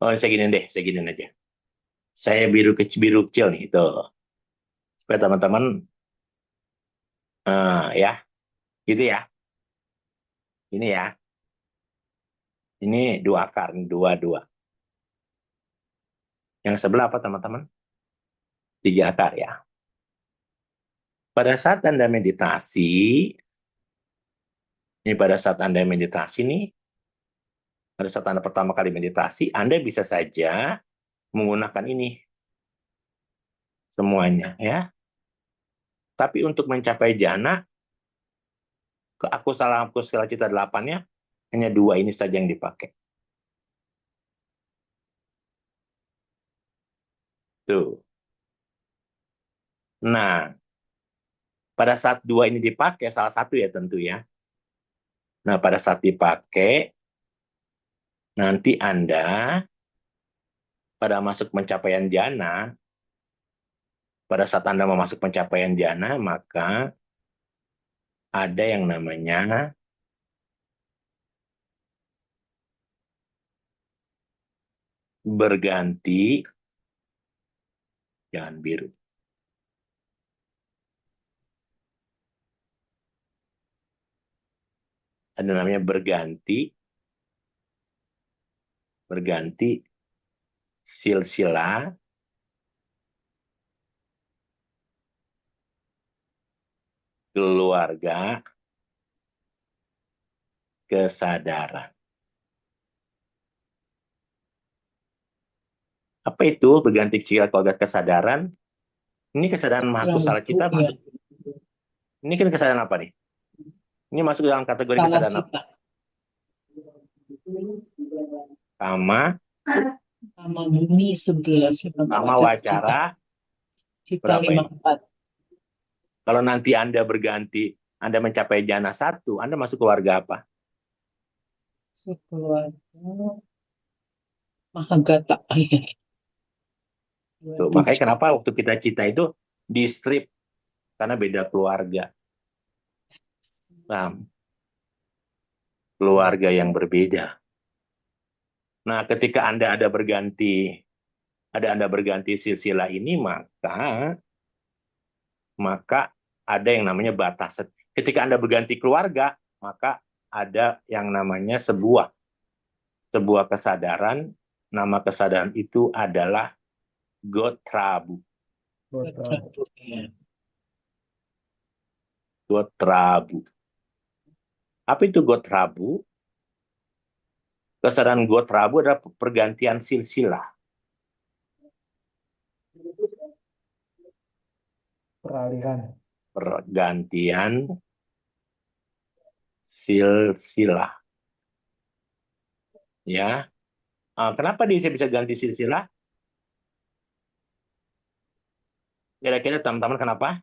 Oh, saya gini aja. Saya biru kecil nih, itu. Supaya teman-teman, ya, gitu ya. Ini ya. Ini 2 akar, 2. Yang sebelah apa teman-teman? 3 akar ya. Pada saat Anda meditasi, nih, pada saat Anda pertama kali meditasi, Anda bisa saja menggunakan ini semuanya ya. Tapi untuk mencapai jana, aku salah cita 8-nya, hanya 2 ini saja yang dipakai. Tuh. Nah, pada saat 2 ini dipakai, salah satu ya tentu ya. Nah, pada saat dipakai, nanti Anda pada masuk pencapaian jana, pada saat Anda mau masuk pencapaian jana, maka ada yang namanya berganti, jangan biru. Ada namanya berganti silsilah keluarga kesadaran. Apa itu berganti silsilah keluarga kesadaran? Ini kesadaran mahakusala Ragu kita ya, masuk. Ini kan kesadaran apa nih? Ini masuk dalam kategori salah kesadaran apa? cita. Kama, Sama bumi 11, kama cita, wacara, cita berapa ini? 54. Kalau nanti Anda berganti, Anda mencapai jana 1, Anda masuk keluarga apa? Keluarga Mahagata. Tuh, makanya kenapa waktu kita cita itu di strip, karena beda keluarga. Paham? Keluarga yang berbeda. Nah, ketika Anda berganti silsilah ini, maka ada yang namanya batas. Ketika Anda berganti keluarga, maka ada yang namanya sebuah kesadaran. Nama kesadaran itu adalah Gotrabu. Gotrabu. Apa itu Gotrabu? Kesadaran Gotrabu adalah pergantian silsilah. Pergantian silsilah. Ya. Kenapa dia bisa ganti silsilah? Kira-kira teman-teman kenapa?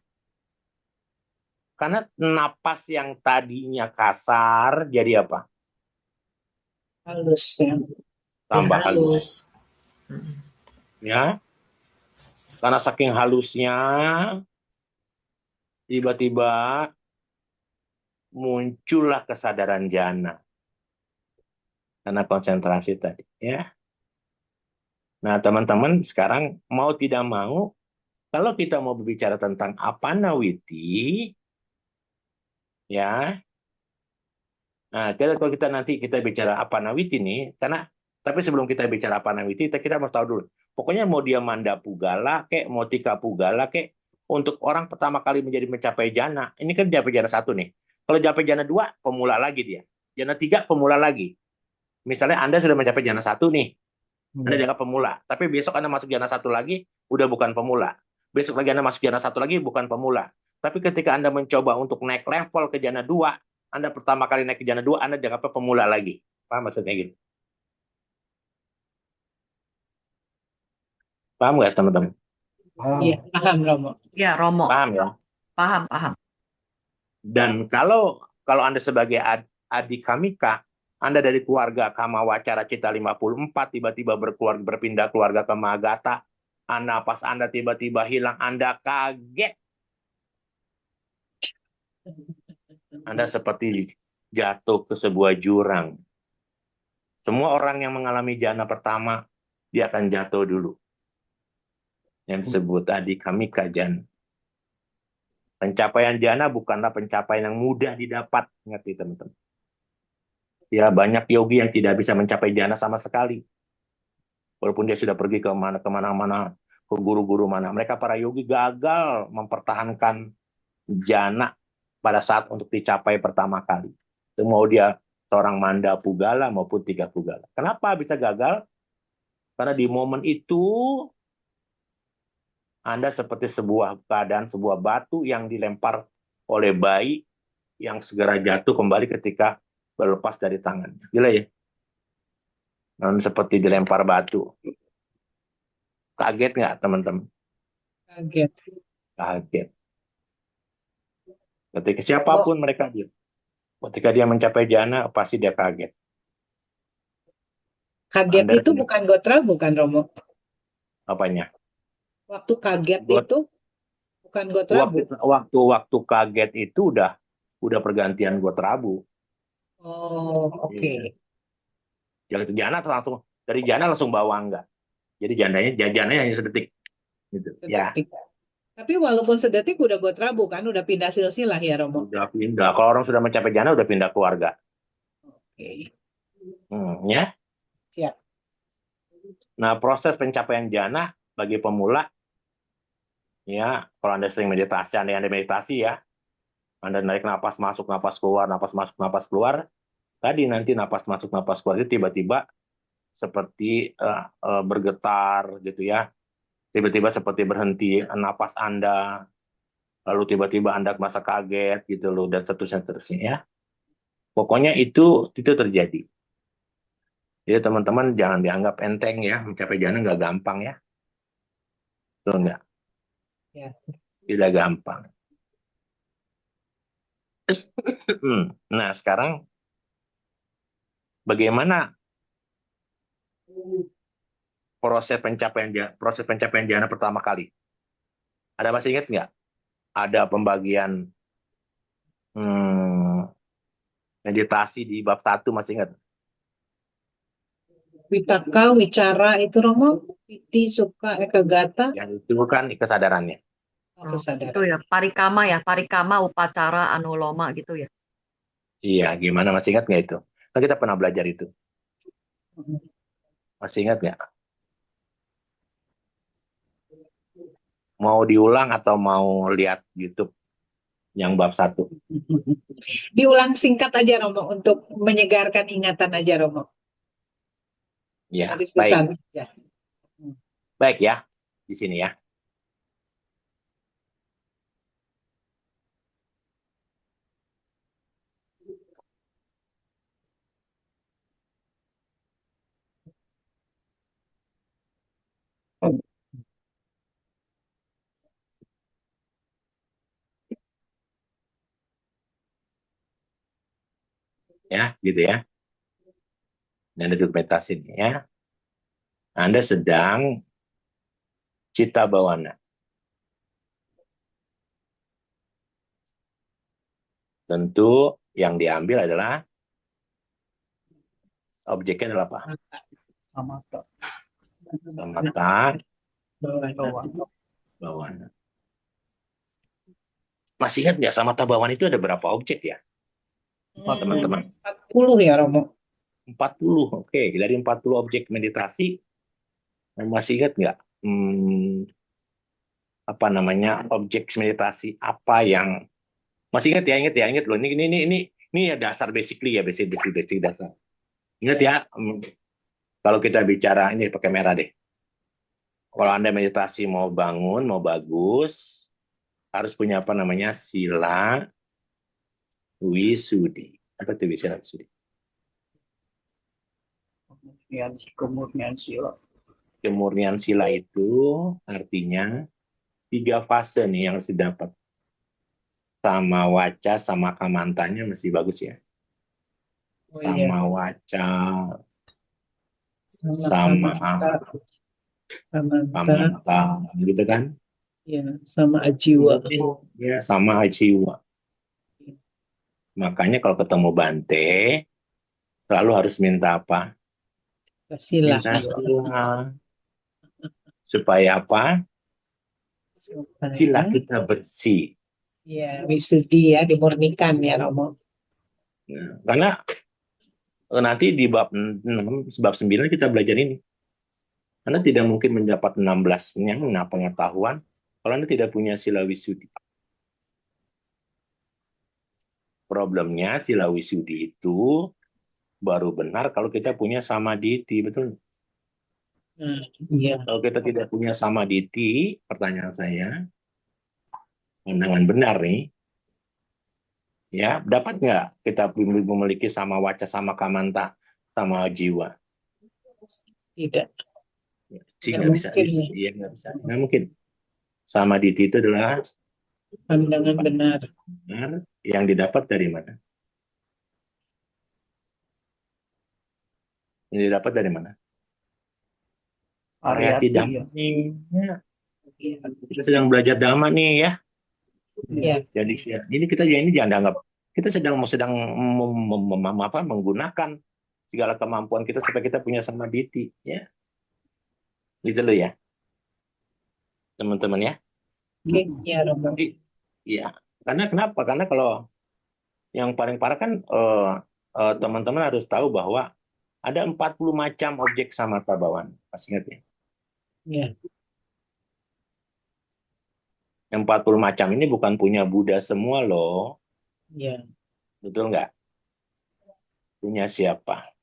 Karena napas yang tadinya kasar jadi apa? Halus ya. Tambah halus. halus. Ya. Karena saking halusnya, tiba-tiba muncullah kesadaran jana. Karena konsentrasi tadi. Ya. Nah, teman-teman sekarang mau tidak mau, kalau kita mau berbicara tentang apanawiti, ya. Nah, kalau kita nanti bicara apanawiti nih, tapi sebelum kita bicara apanawiti, kita harus tahu dulu. Pokoknya mau dia manda pugala, mau tika pugala, untuk orang pertama kali mencapai jana, ini kan capai jana 1 nih. Kalau capai jana 2, pemula lagi dia. Jana 3, pemula lagi. Misalnya Anda sudah mencapai jana 1 nih, Anda dianggap pemula. Tapi besok Anda masuk jana 1 lagi, udah bukan pemula. Besok lagi Anda masuk jana 1 lagi, bukan pemula. Tapi ketika Anda mencoba untuk naik level ke jana 2, Anda pertama kali naik ke jana 2, Anda dianggap pemula lagi. Paham maksudnya gitu? Paham nggak teman-teman? Iya, paham Romo. Ya, Romo. Paham ya? Paham. Dan kalau Anda sebagai adik kamika, Anda dari keluarga Kama Wacara Cita 54, tiba-tiba berpindah keluarga ke Magata, napas Anda tiba-tiba hilang, Anda kaget. Anda seperti jatuh ke sebuah jurang. Semua orang yang mengalami jana pertama, dia akan jatuh dulu. Yang disebut tadi kamika jana. Pencapaian jana bukanlah pencapaian yang mudah didapat. Ngerti teman-teman? Ya, banyak yogi yang tidak bisa mencapai jana sama sekali. Walaupun dia sudah pergi kemana-mana, ke guru-guru mana. Mereka para yogi gagal mempertahankan jana pada saat untuk dicapai pertama kali. Itu mau dia seorang manda pugala maupun tiga pugala. Kenapa bisa gagal? Karena di momen itu Anda seperti sebuah batu yang dilempar oleh bayi yang segera jatuh kembali ketika berlepas dari tangannya. Gila ya? Dan seperti dilempar batu. Kaget nggak teman-teman? Kaget. Kaget. Ketika siapapun mereka dia. Ketika dia mencapai jana, pasti dia kaget. Kaget Anda itu bukan gotra, bukan Romo. apanya? Waktu kaget itu bukan gotra, Waktu kaget itu udah pergantian Gotrabu. Oh, oke. Yang itu jana langsung dari jana langsung bawa enggak. Jadi jananya hanya sedetik gitu. Ya, Sedetik. Tapi walaupun sedetik udah gue terabu kan, udah pindah silsilah ya Romo. udah pindah. Kalau orang sudah mencapai jana udah pindah keluarga. Oke, Ya. siap. Nah, proses pencapaian jana bagi pemula, ya, kalau Anda sering meditasi, Anda meditasi ya, Anda narik napas masuk, napas keluar, napas masuk, napas keluar. Tadi nanti napas masuk, napas keluar itu tiba-tiba seperti bergetar gitu ya. Tiba-tiba seperti berhenti napas Anda, lalu tiba-tiba Anda merasa kaget gitu loh, dan seterusnya ya. Pokoknya itu terjadi. Jadi teman-teman jangan dianggap enteng ya, mencapai jana nggak gampang ya. Betul nggak? Ya. Tidak gampang. Nah, sekarang bagaimana proses pencapaian jana pertama kali? Ada masih ingat nggak? Ada pembagian hmm, meditasi di bab 1 masih ingat? Witaka, wicara itu Romo, piti, suka, ekagata, Yang itu kan kesadarannya. Itu kesadaran. ya, parikama, upacara, anuloma gitu ya. Iya, gimana masih ingat nggak itu? Kan kita pernah belajar itu. Masih ingat nggak? Mau diulang atau mau lihat YouTube yang bab 1? Diulang singkat aja Romo untuk menyegarkan ingatan aja Romo. Ya, Habis baik. pesan aja. Baik ya, di sini ya. Ya, gitu ya. Dan ada dokumentasinya ya. Anda sedang cita bawana. Tentu yang diambil adalah objeknya adalah apa? Samatha. Samatha Bawana. bawana. Masih ingat nggak samatha bawana itu ada berapa objek ya, teman-teman? 40 ya Romo. 40. Oke, dari 40 objek meditasi, masih ingat nggak? Apa namanya objek meditasi apa yang masih ingat ya? Ingat loh. Ini ya dasar basically ya, basic dasar. Ingat ya, kalau kita bicara ini pakai merah deh. Kalau Anda meditasi mau bangun, mau bagus, harus punya apa namanya sila wisudi. Apa itu sila wisudi? Kemurnian sila. Kemurnian sila itu artinya 3 fase nih yang harus didapat. Sama waca, sama kamantanya masih bagus ya. Oh, Sama iya. waca, Sama sama Kamanta, kamanta, gitu kan? ya, sama ajiwa. Ya, sama ajiwa. Makanya kalau ketemu Bante, selalu harus minta apa? Sila. Minta sila. Supaya apa? Sila kita bersih. Ya, wisudi ya, dimurnikan ya Romo. Nah, karena nanti di bab 6, bab 9 kita belajar ini. Anda tidak mungkin mendapat 16-nya pengetahuan kalau Anda tidak punya sila wisudi. Problemnya sila wisudi itu baru benar kalau kita punya samaditi, betul? Iya. Kalau kita tidak punya samaditi, pertanyaan saya, pandangan benar nih, ya dapat nggak kita memiliki sama waca, sama kamanta, sama jiwa? Tidak. Sih Nggak nggak bisa, mungkin. iya nggak mungkin. Samaditi itu adalah Pandangan benar. yang didapat dari mana? Yang didapat dari mana? Ariyati Ariyati Dhamma ya. nih. Ya. Kita sedang belajar Dhamma nih ya. Ya. Jadi ini kita ini jangan anggap kita sedang menggunakan segala kemampuan kita supaya kita punya samaditi ya. Gitu loh ya, teman-teman ya. Oke, ya Romo. Jadi, iya. Karena kenapa? Karena kalau yang paling parah kan teman-teman harus tahu bahwa ada 40 macam objek samata bawaan. Masih ingat ya? Ya, Yang 40 macam ini bukan punya Buddha semua loh. ya. Betul nggak? Punya siapa?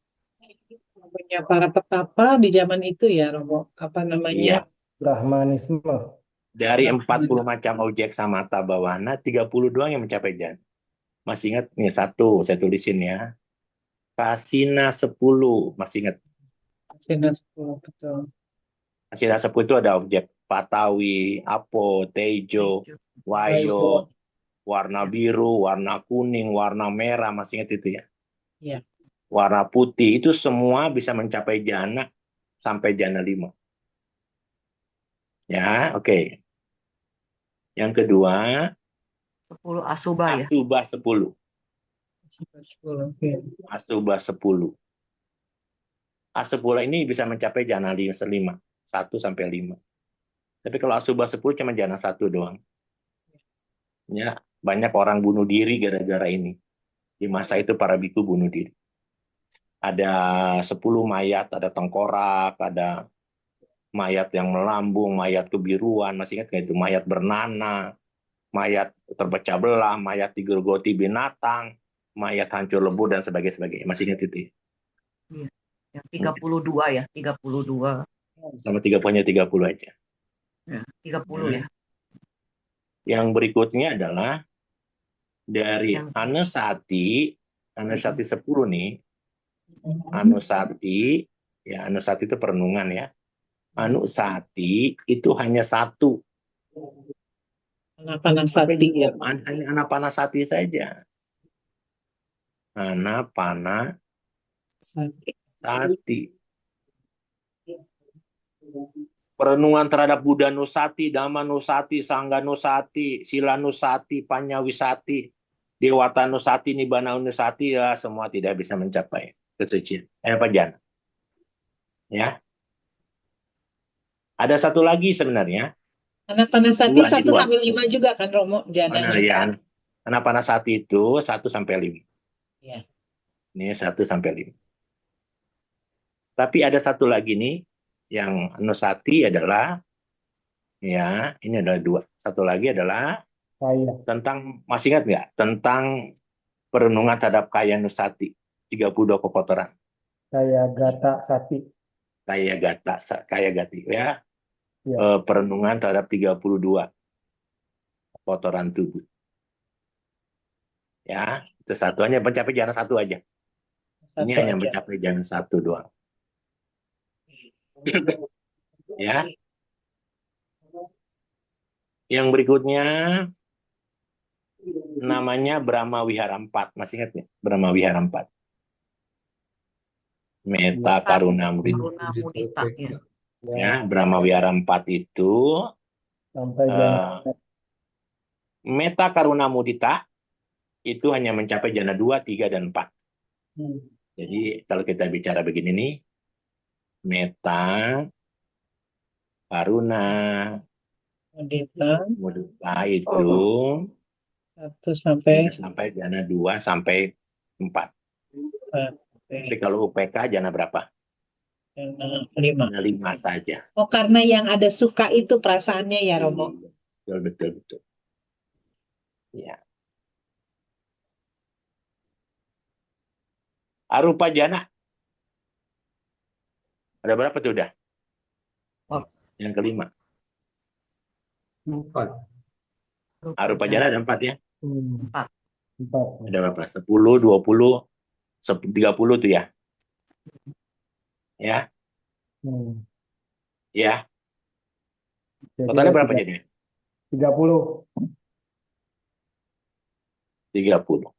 Punya para petapa di zaman itu ya Romo. Apa namanya? Iya. Brahmanisme. Dari 40 macam objek samata bawana, 30 doang yang mencapai jana. Masih ingat? Nih, satu, saya tulisin ya. Kasina 10. Masih ingat? Sinar 10, betul. Kasina 10 itu ada objek Patawi, Apo, Tejo, Tejo. Wayo, warna biru, warna kuning, warna merah. Masih ingat itu ya? Ya. Warna putih. Itu semua bisa mencapai jana sampai jana 5. Ya, oke. Yang kedua, 10 asuba ya. Asuba 10. Sinar 10. Oke. Asuba 10. Asubula ini bisa mencapai jana 5, 1 sampai 5. Tapi kalau Asuba 10 cuma jana 1 doang. Ya, banyak orang bunuh diri gara-gara ini. Di masa itu para biku bunuh diri. Ada 10 mayat, ada tengkorak, ada mayat yang melambung, mayat kebiruan, masih ingat nggak itu? Mayat bernanah, mayat terpecah belah, mayat digerogoti binatang, mayat hancur lebur dan sebagainya. Masih ingat itu? Iya. Yang 32 ya, 32. Sama 30 aja. Ya, 30 ya. Yang berikutnya adalah dari Yang Anusati 10 nih. Anusati, ya Anusati itu perenungan ya. Anusati itu hanya satu. Anapanasati ya. Hanya Anapanasati saja. Anapanasati. Perenungan terhadap Buddha Nusati, Dhamma Nusati, Sangga Nusati, Sila Nusati, Panyawisati, Dewata Nusati, Nibbana Nusati, ya semua tidak bisa mencapai kesucian. Apa jana? Ya. Ada satu lagi sebenarnya. Anapanasati Dua, 1 dua. sampai 5 juga kan Romo Mana jananya. ya? Anapanasati itu 1 sampai 5. Ya. Ini 1 sampai 5. Tapi ada satu lagi nih yang Anusati adalah ya, ini adalah 2. Satu lagi adalah Kaya. tentang, masih ingat nggak? Tentang perenungan terhadap kaya Nusati. 32 kekotoran. Kaya Gata Sati. Kaya gati ya. Ya. Perenungan terhadap 32 kotoran tubuh. Ya, itu satu hanya mencapai jana 1 aja. Ini Satu hanya aja. mencapai jana 1 doang. Ya. Yang berikutnya namanya Brahma Wihara 4. Masih ingat nggak? Brahma Wihara 4. Meta Karuna Mudita. Karuna Mudita ya. Ya, Brahma Wihara 4 itu Sampai jana. Meta Karuna Mudita itu hanya mencapai jana 2, 3, dan 4. Jadi kalau kita bicara begini nih, Meta Karuna Mudita Mudita itu 1 sampai sampai jana 2 sampai 4. 4. Tapi kalau UPK jana berapa? Jana 5. Jana 5 saja. Oh, karena yang ada suka itu perasaannya ya Romo. Betul. Ya. Arupa jana. Ada berapa tuh udah? Yang kelima. 4. Arupa jana ada 4 ya? 4. 4. Ada berapa? 10, 20, 30 tuh ya? Ya? Ya. Jadi Totalnya berapa jadi? 30. 30.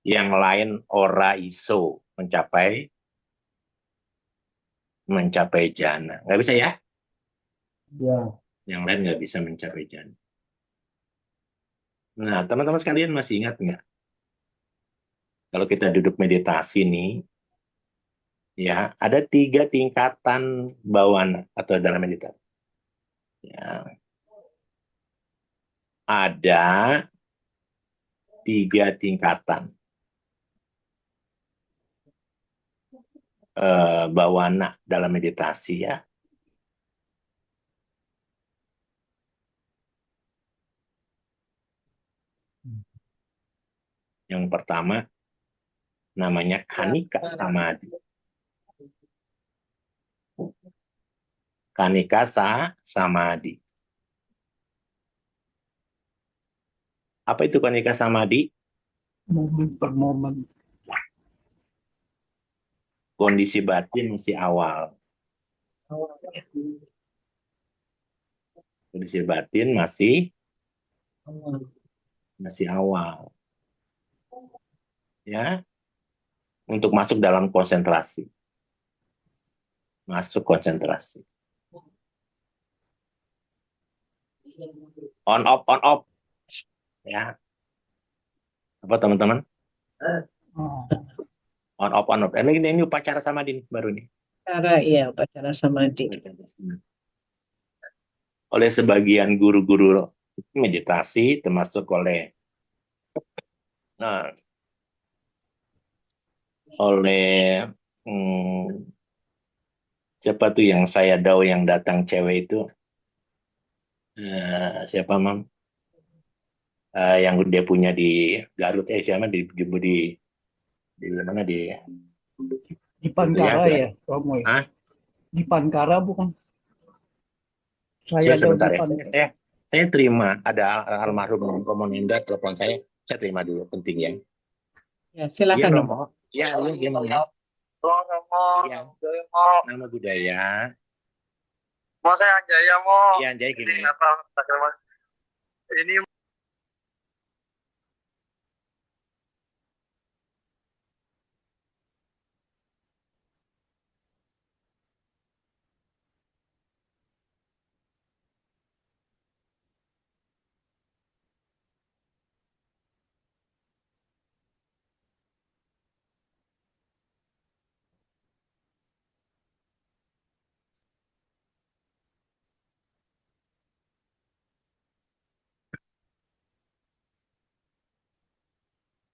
Yang lain ora iso mencapai jana. Nggak bisa ya? Ya. Yang lain nggak bisa mencapai jana. Nah, teman-teman sekalian masih ingat nggak? Kalau kita duduk meditasi nih, Ya, ada 3 tingkatan bawana atau dalam meditasi. Ya, ada 3 tingkatan bawana dalam meditasi ya. Yang pertama namanya kanika samadhi. Kanika samadhi. Apa itu kanika samadhi? Momen per momen. Kondisi batin masih awal. Kondisi batin masih awal. Ya, untuk masuk dalam konsentrasi. Masuk konsentrasi. On off. Ya. Apa teman-teman? Oh, On off. Ini upacara samadhi nih, baru nih. Iya, upacara samadhi. Oleh sebagian guru-guru meditasi, termasuk oleh siapa tuh yang saya tahu yang datang cewek itu, siapa mam? Yang dia punya di Garut, siapa di mana di di Pankara itu ya, Romo ya. Hah? Di Pankara bukan? Saya Saya sebentar di ya. Saya terima ada almarhum Romo Ninda telepon saya terima dulu, penting ya. Ya, Iya silakan Romo. Romo. Iya gimana? Ya. Nama budaya. Mau saya Anjaya mau. Iya Anjay gini. Apa? Ini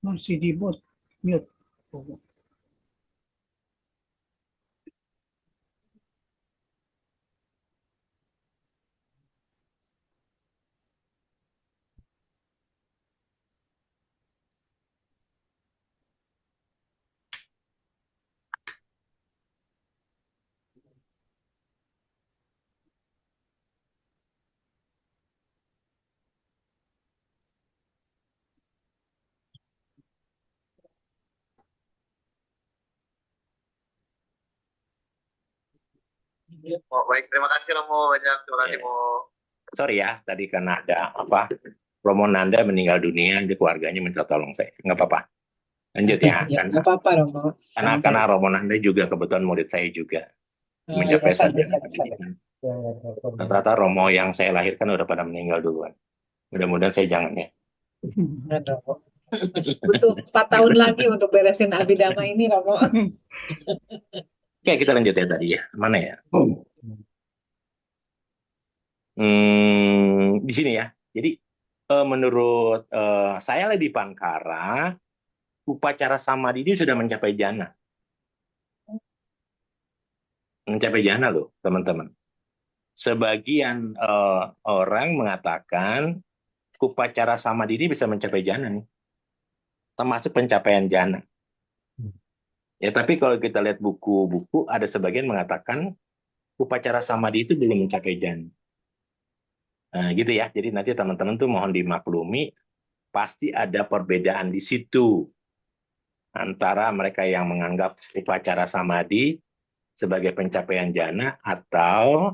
masih di mute. Romo. oh, baik, terima kasih Romo banyak. Terima kasih Iya. Mo. Sorry ya, tadi karena ada Romo Nanda meninggal dunia, di keluarganya minta tolong saya. Nggak apa-apa. Lanjut ya, Ya, nggak apa-apa Romo. karena Romo Nanda juga kebetulan murid saya juga. Mencapai Iya, sarjana sabar. pendidikan. Ya, ya, telepon. Rata-rata Romo yang saya lahirkan udah pada meninggal duluan. Mudah-mudahan saya jangan ya. Romo. Masih butuh 4 tahun lagi untuk beresin abidama ini Romo. Oke, kita lanjut ya tadi ya. Mana ya? Di sini ya. Jadi menurut saya di Pankara, upacara samadhi ini sudah mencapai jana. Mencapai jana loh, teman-teman. Sebagian orang mengatakan upacara samadhi ini bisa mencapai jana nih. Termasuk pencapaian jana. Ya, tapi kalau kita lihat buku-buku, ada sebagian mengatakan upacara samadhi itu belum mencapai jana. Nah, gitu ya. Jadi nanti teman-teman tuh mohon dimaklumi, pasti ada perbedaan di situ antara mereka yang menganggap upacara samadhi sebagai pencapaian jana atau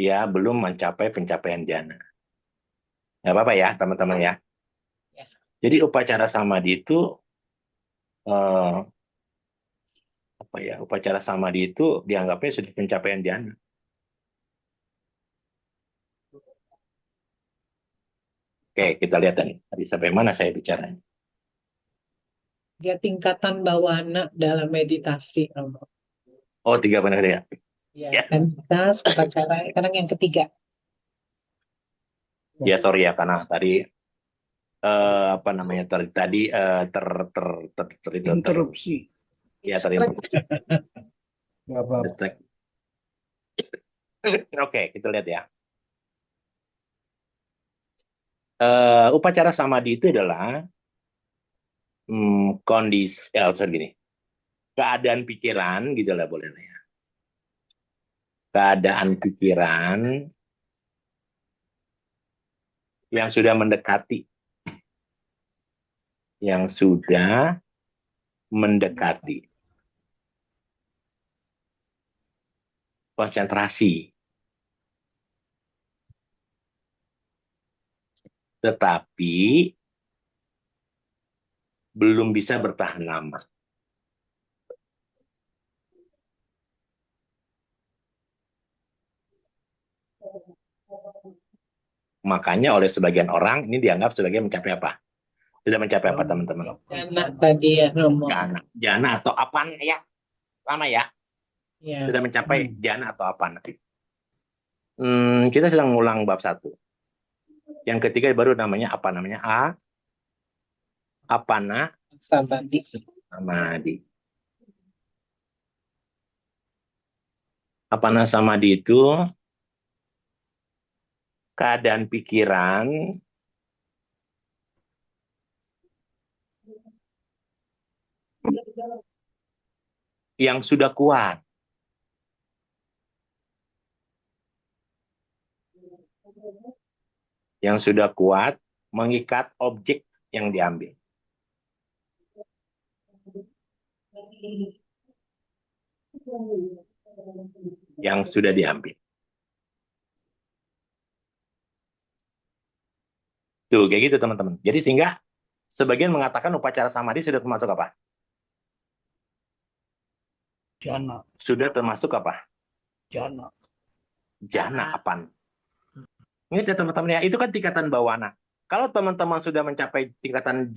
ya belum mencapai pencapaian jana. Nggak apa-apa ya, teman-teman ya. Ya. Jadi upacara samadhi itu eh, upacara samadhi itu dianggapnya sudah pencapaian jana. Oke, kita lihat tadi sampai mana saya bicaranya. Dia tingkatan bawana dalam meditasi, Romo. Oh, 3 benar ya. Ya, Ya, kan kita upacara sekarang yang ketiga. ya sorry ya karena tadi apa namanya tadi ter ter ter, ter, itu, Interupsi. ya terinterupsi. Nggak apa-apa. Distract. Oke, kita lihat ya. Upacara samadhi itu adalah kondisi, sorry gini, keadaan pikiran gitu lah boleh lah ya. Keadaan pikiran yang sudah mendekati, konsentrasi, tetapi belum bisa bertahan lama. Makanya oleh sebagian orang ini dianggap sebagai mencapai apa? Sudah mencapai apa teman-teman? Jana tadi ya, Romo. Jana atau apana ya? Lama ya? Ya. Sudah mencapai jana atau apana? Kita sedang ngulang bab 1. Yang ketiga baru namanya apa namanya? Apana Samadhi. samadhi. Apana samadhi itu keadaan pikiran yang sudah kuat. Yang sudah kuat mengikat objek yang diambil. Yang sudah diambil. Tuh, kayak gitu teman-teman. Jadi sehingga sebagian mengatakan upacara samadhi sudah termasuk apa? Jana. Sudah termasuk apa? Jana. Jana apaan? Ingat ya teman-teman ya, itu kan tingkatan bawana. Kalau teman-teman sudah mencapai tingkatan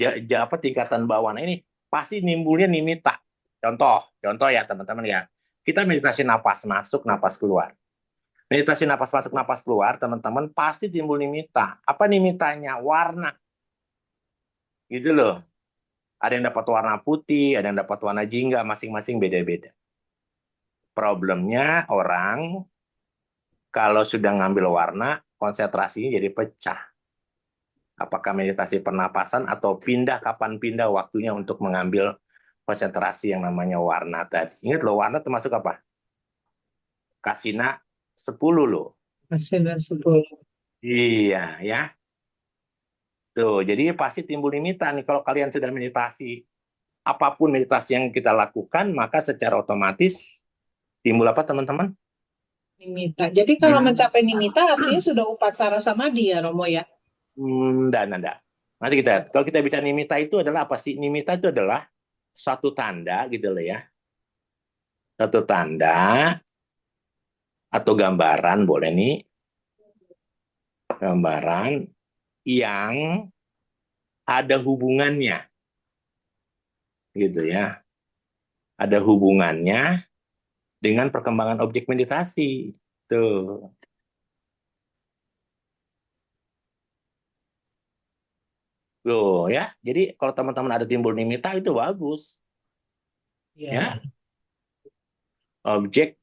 tingkatan bawana ini, pasti nimbulnya nimitta. Contoh ya teman-teman ya. Kita meditasi napas masuk, napas keluar. Meditasi napas masuk, napas keluar, teman-teman pasti timbul nimitta. Apa nimitanya? Warna. Gitu loh. Ada yang dapat warna putih, ada yang dapat warna jingga, masing-masing beda-beda. Problemnya orang kalau sudah ngambil warna, konsentrasinya jadi pecah. Apakah meditasi pernapasan atau kapan pindah waktunya untuk mengambil konsentrasi yang namanya warna tadi. Ingat loh, warna termasuk apa? Kasina 10 loh. Kasina 10. Iya, ya. Tuh, jadi pasti timbul nimitta nih kalau kalian sudah meditasi. Apapun meditasi yang kita lakukan, maka secara otomatis timbul apa teman-teman? Nimitta. Jadi kalau mencapai nimitta artinya sudah upacara samadhi ya, Romo ya? Enggak. Nanti kalau kita bicara nimitta itu adalah apa sih? Nimitta itu adalah satu tanda gitu loh ya. Satu tanda atau gambaran boleh nih. Gambaran yang ada hubungannya. Gitu ya. Ada hubungannya dengan perkembangan objek meditasi. Tuh. Loh ya. Jadi kalau teman-teman ada timbul nimitta itu bagus. Ya. Objek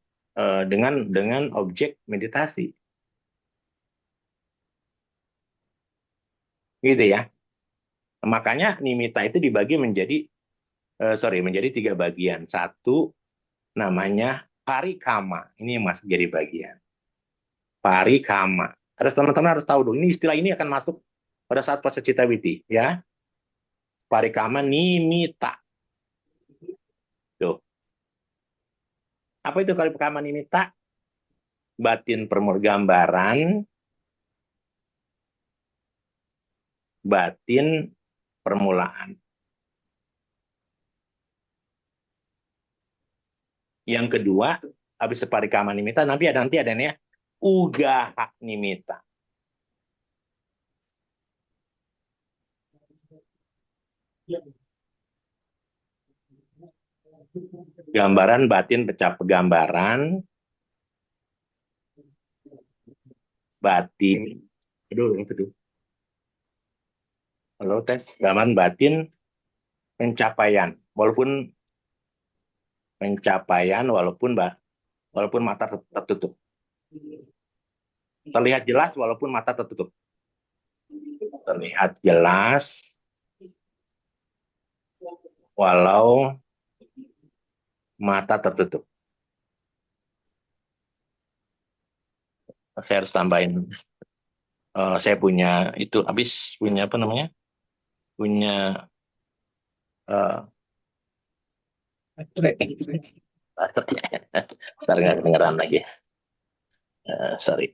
dengan objek meditasi. Gitu ya. Makanya nimitta itu dibagi menjadi menjadi 3 bagian. Satu namanya parikama. Ini yang masuk jadi bagian. Parikama. Teman-teman harus tahu dulu. Ini istilah ini akan masuk pada saat proses Citta Witi, ya. Parikama nimitta. Tuh. Apa itu parikama nimitta? Batin gambaran, batin permulaan. Yang kedua, habis parikama nimitta, nanti ada nih ya, ugaha nimitta. Gambaran batin pecah gambaran batin. Aduh, apa tuh? Halo tes. Gambaran batin pencapaian. Walaupun mata tertutup. Terlihat jelas walaupun mata tertutup. Terlihat jelas walau mata tertutup. Saya harus tambahin. Saya punya itu habis punya apa namanya? Punya ntar nggak kedengeran lagi. Sorry.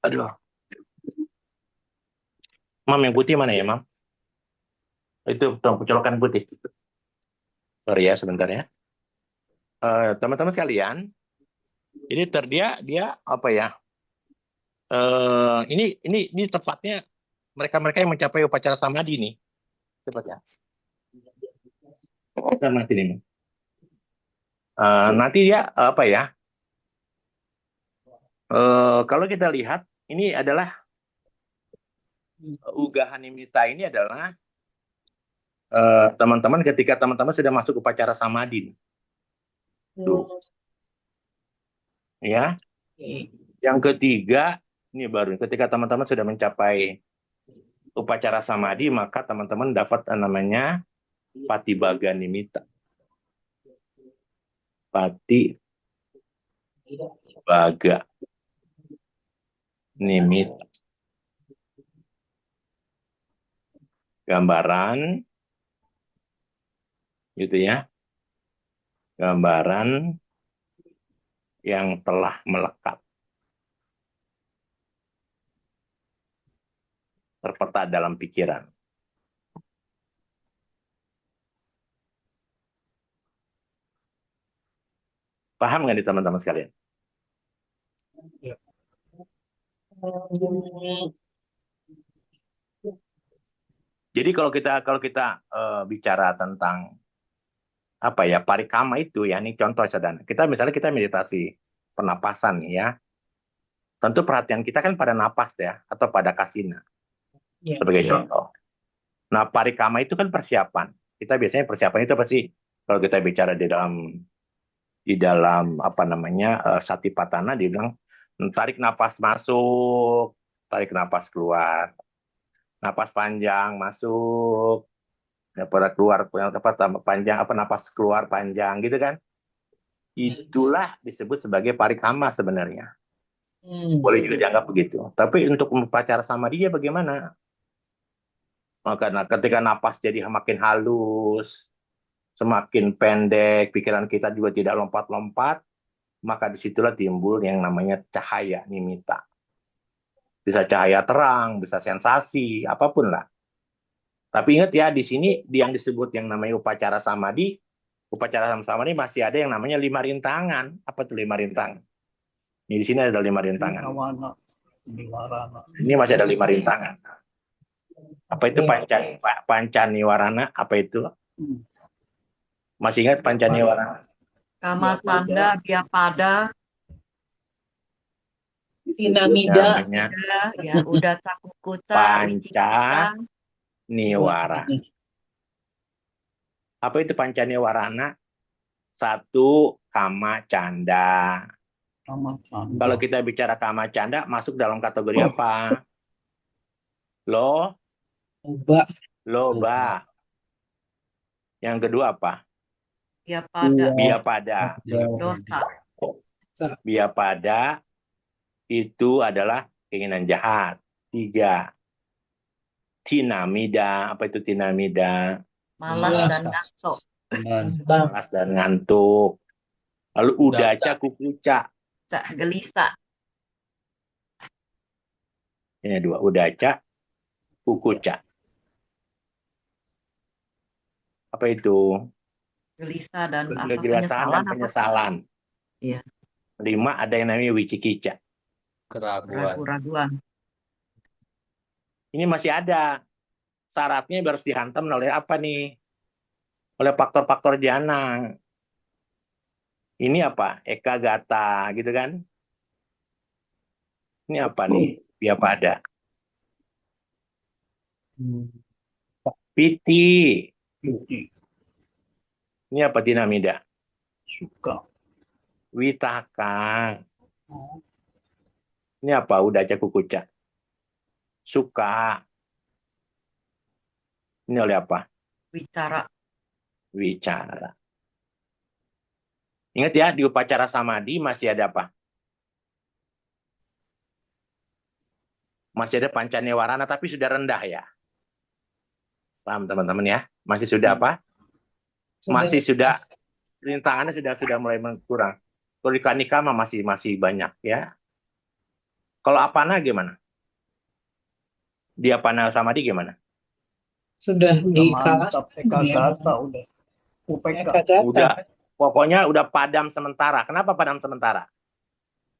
Aduh. Mam, yang putih mana ya, Mam? Itu colokan putih. Sorry ya, sebentar ya. Teman-teman sekalian, ini dia apa ya? Ini tepatnya mereka yang mencapai upacara samadhi nih. Tepatnya. Sama ini. Nanti dia apa ya? Kalau kita lihat, ini adalah ugahan nimitta ini adalah teman-teman ketika teman-teman sudah masuk upacara samadhi. Tuh. Ya. Yang ketiga, ini baru ketika teman-teman sudah mencapai upacara samadhi, maka teman-teman dapat namanya patibaga nimitta. Patibaga nimitta. Gambaran gitu ya. Gambaran yang telah melekat. Terpeta dalam pikiran. Paham nggak nih teman-teman sekalian? Ya. Jadi kalau kita bicara tentang apa ya parikama itu ya, ini contoh sederhana. Misalnya kita meditasi pernapasan ya. Tentu perhatian kita kan pada napas ya atau pada kasina sebagai contoh. Nah, parikama itu kan persiapan. Kita biasanya persiapan itu apa sih? Kalau kita bicara di dalam apa namanya satipatthana dia bilang tarik napas masuk, tarik napas keluar. Napas panjang masuk, pada keluar panjang napas keluar panjang gitu kan. Itulah disebut sebagai parikama sebenarnya. Boleh juga dianggap begitu. Tapi untuk upacara samadhi bagaimana? Karena ketika napas jadi makin halus, semakin pendek, pikiran kita juga tidak lompat-lompat, maka disitulah timbul yang namanya cahaya nimitta. Bisa cahaya terang, bisa sensasi, apapun lah. Tapi ingat ya, di sini yang disebut yang namanya upacara samadhi masih ada yang namanya 5 rintangan. Apa tuh 5 rintangan? Ini di sini ada 5 rintangan. Ini masih ada 5 rintangan. Apa itu pancaniwarana? Apa itu? Masih ingat pancaniwarana? Kama tanda, biapada, Tinamida, ya, udah cakukuca, panca niwara. Apa itu pancaniwarana? 1, kama canda. Kalau kita bicara kama canda, masuk dalam kategori apa? Loba. Yang kedua apa? Biapada. dosa. Biapada itu adalah keinginan jahat. 3, tinamida. Apa itu tinamida? Malas dan ngantuk. Malas dan ngantuk. Lalu udaca kukuca. Gelisah. Ini 2, udaca kukuca. Apa itu? Gelisah dan Kegelisahan dan penyesalan. Iya. 5, ada yang namanya wicikica. Keraguan. Ini masih ada. Syaratnya harus dihantam oleh apa nih? oleh faktor-faktor jana. Ini apa? Eka gata gitu kan? Ini apa nih? Via pada. Hmm, Piti. Piti. Ini apa dinamida? Suka. Witaka. Oh, Ini apa? Udaca kukuca. Suka. Ini oleh apa? Bicara. Wicara. Ingat ya, di upacara samadhi masih ada apa? Masih ada pancanewarana, tapi sudah rendah ya. Paham teman-teman ya? Masih sudah apa? Masih sudah, rintangannya sudah mulai berkurang. Kalau di kanikama masih banyak ya. Kalau apana gimana? Di apana samadhi gimana? Sudah udah dikalahkan mantap. Eka ya. gata udah. UPK. Eka gata Udah, pokoknya udah padam sementara. Kenapa padam sementara?